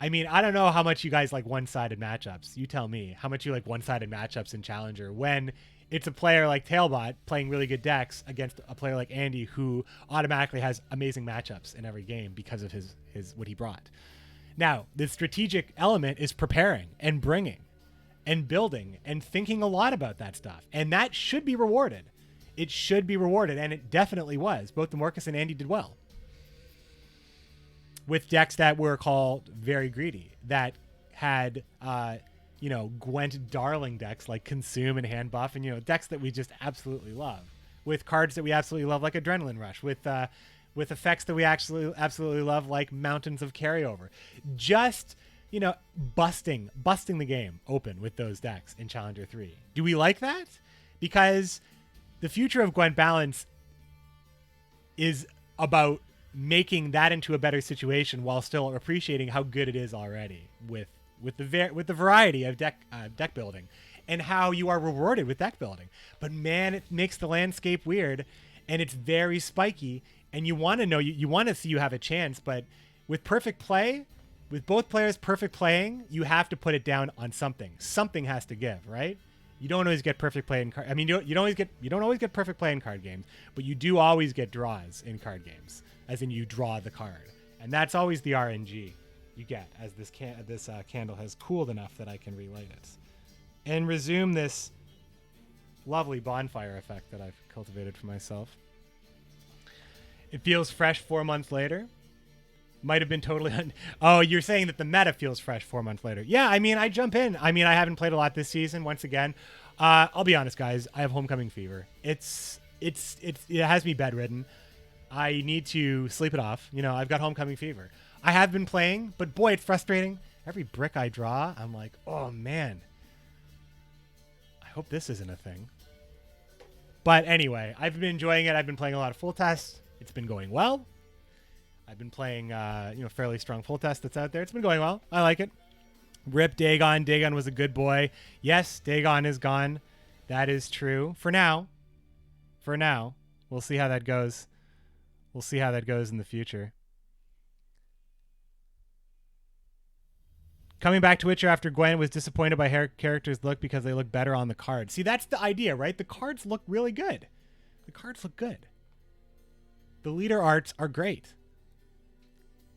I mean, I don't know how much you guys like one-sided matchups. You tell me how much you like one-sided matchups in Challenger when it's a player like Tailbot playing really good decks against a player like Andy who automatically has amazing matchups in every game because of his what he brought. Now, the strategic element is preparing and bringing and building and thinking a lot about that stuff. And that should be rewarded. It should be rewarded, and it definitely was. Both the Marcus and Andy did well with decks that were called very greedy, that had, Gwent darling decks like Consume and Hand Buff, and, decks that we just absolutely love, with cards that we absolutely love like Adrenaline Rush, with effects that we absolutely love like Mountains of Carryover. Just, busting the game open with those decks in Challenger 3. Do we like that? Because the future of Gwent Balance is about making that into a better situation while still appreciating how good it is already with the variety of deck building and how you are rewarded with deck building. But man, it makes the landscape weird, and it's very spiky, and you want to know, you want to see you have a chance, but with perfect play, with both players perfect playing, you have to put it down on something. Something has to give, right? You don't always get perfect play in card. I mean, you don't always get perfect play in card games, but you do always get draws in card games, as in you draw the card, and that's always the RNG you get as this candle has cooled enough that I can relight it and resume this lovely bonfire effect that I've cultivated for myself. It feels fresh 4 months later. Might have been totally... Oh, you're saying that the meta feels fresh 4 months later. Yeah, I mean, I jump in. I mean, I haven't played a lot this season, once again. I'll be honest, guys. I have homecoming fever. It has me bedridden. I need to sleep it off. You know, I've got homecoming fever. I have been playing, but boy, it's frustrating. Every brick I draw, I'm like, oh, man. I hope this isn't a thing. But anyway, I've been enjoying it. I've been playing a lot of full tests. It's been going well. I've been playing, fairly strong full test that's out there. It's been going well. I like it. Rip Dagon. Dagon was a good boy. Yes, Dagon is gone. That is true. For now. We'll see how that goes. We'll see how that goes in the future. Coming back to Witcher after Gwent was disappointed by her character's look because they look better on the card. See, that's the idea, right? The cards look really good. The cards look good. The leader arts are great.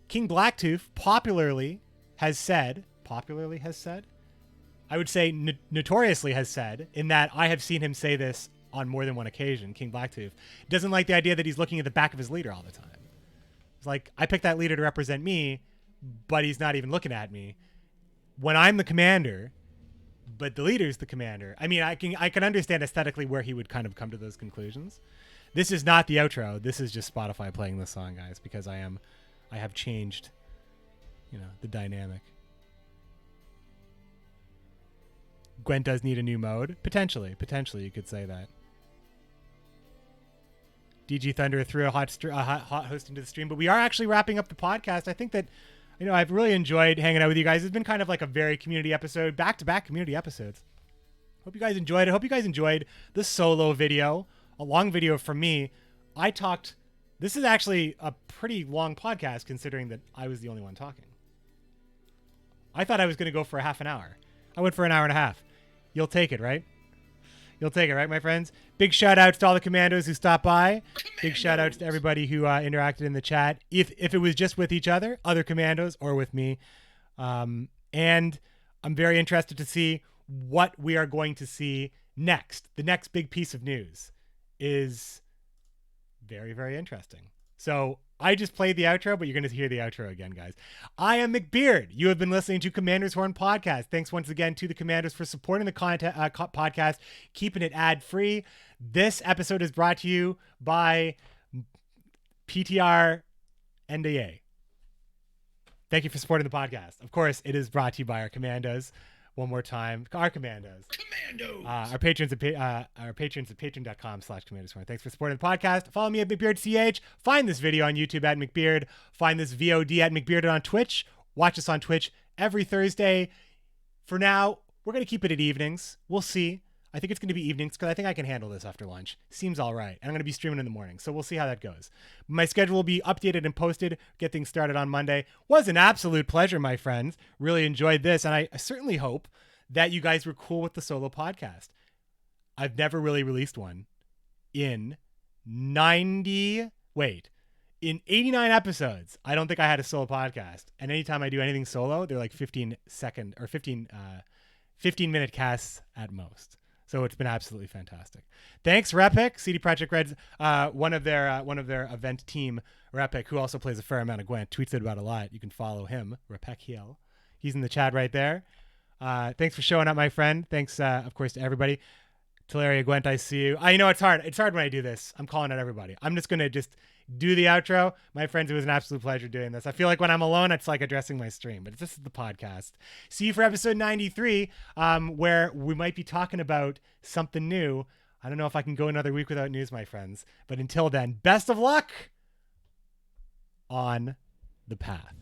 King Blacktooth popularly has said, I would say notoriously has said, in that I have seen him say this on more than one occasion, King Blacktooth, doesn't like the idea that he's looking at the back of his leader all the time. It's like, I picked that leader to represent me, but he's not even looking at me. When I'm the commander, but the leader's the commander. I mean, I can understand aesthetically where he would kind of come to those conclusions. This is not the outro. This is just Spotify playing this song, guys, because I have changed, the dynamic. Gwent does need a new mode. Potentially, you could say that. DG Thunder threw a hot host into the stream, but we are actually wrapping up the podcast. I think that, I've really enjoyed hanging out with you guys. It's been kind of like a very community episode, back-to-back community episodes. Hope you guys enjoyed it. Hope you guys enjoyed the solo video, a long video from me. This is actually a pretty long podcast considering that I was the only one talking. I thought I was going to go for a half an hour. I went for an hour and a half. You'll take it, right? You'll take it, right, my friends? Big shout outs to all the commandos who stopped by. Big shout outs to everybody who interacted in the chat. If it was just with each other commandos, or with me. And I'm very interested to see what we are going to see next. The next big piece of news is very, very interesting. So I just played the outro, but you're going to hear the outro again, guys. I am McBeard. You have been listening to Commander's Horn Podcast. Thanks once again to the Commanders for supporting the podcast, keeping it ad-free. This episode is brought to you by PTR NDA. Thank you for supporting the podcast. Of course, it is brought to you by our commandos. One more time, our commandos. Our patrons at patreon.com/commandershorn. Thanks for supporting the podcast. Follow me at McBeardCH. Find this video on YouTube at McBeard. Find this VOD at McBeard on Twitch. Watch us on Twitch every Thursday. For now, we're going to keep it at evenings. We'll see. I think it's going to be evenings because I think I can handle this after lunch. Seems all right. And I'm going to be streaming in the morning, so we'll see how that goes. My schedule will be updated and posted. Get things started on Monday. Was an absolute pleasure, my friends. Really enjoyed this, and I certainly hope that you guys were cool with the solo podcast. I've never really released one in 89 episodes. I don't think I had a solo podcast. And anytime I do anything solo, they're like 15-minute casts at most. So it's been absolutely fantastic. Thanks, Repic, CD Projekt Red's one of their event team, Repic, who also plays a fair amount of Gwent, tweets it about a lot. You can follow him, Repic Hill. He's in the chat right there. Thanks for showing up, my friend. Thanks, of course, to everybody. Teleria Gwent, I see you. I know it's hard. It's hard when I do this. I'm calling out everybody. I'm just gonna do the outro. My friends, it was an absolute pleasure doing this. I feel like when I'm alone, it's like addressing my stream, but this is the podcast. See you for episode 93, where we might be talking about something new. I don't know if I can go another week without news, my friends, but until then, best of luck on the path.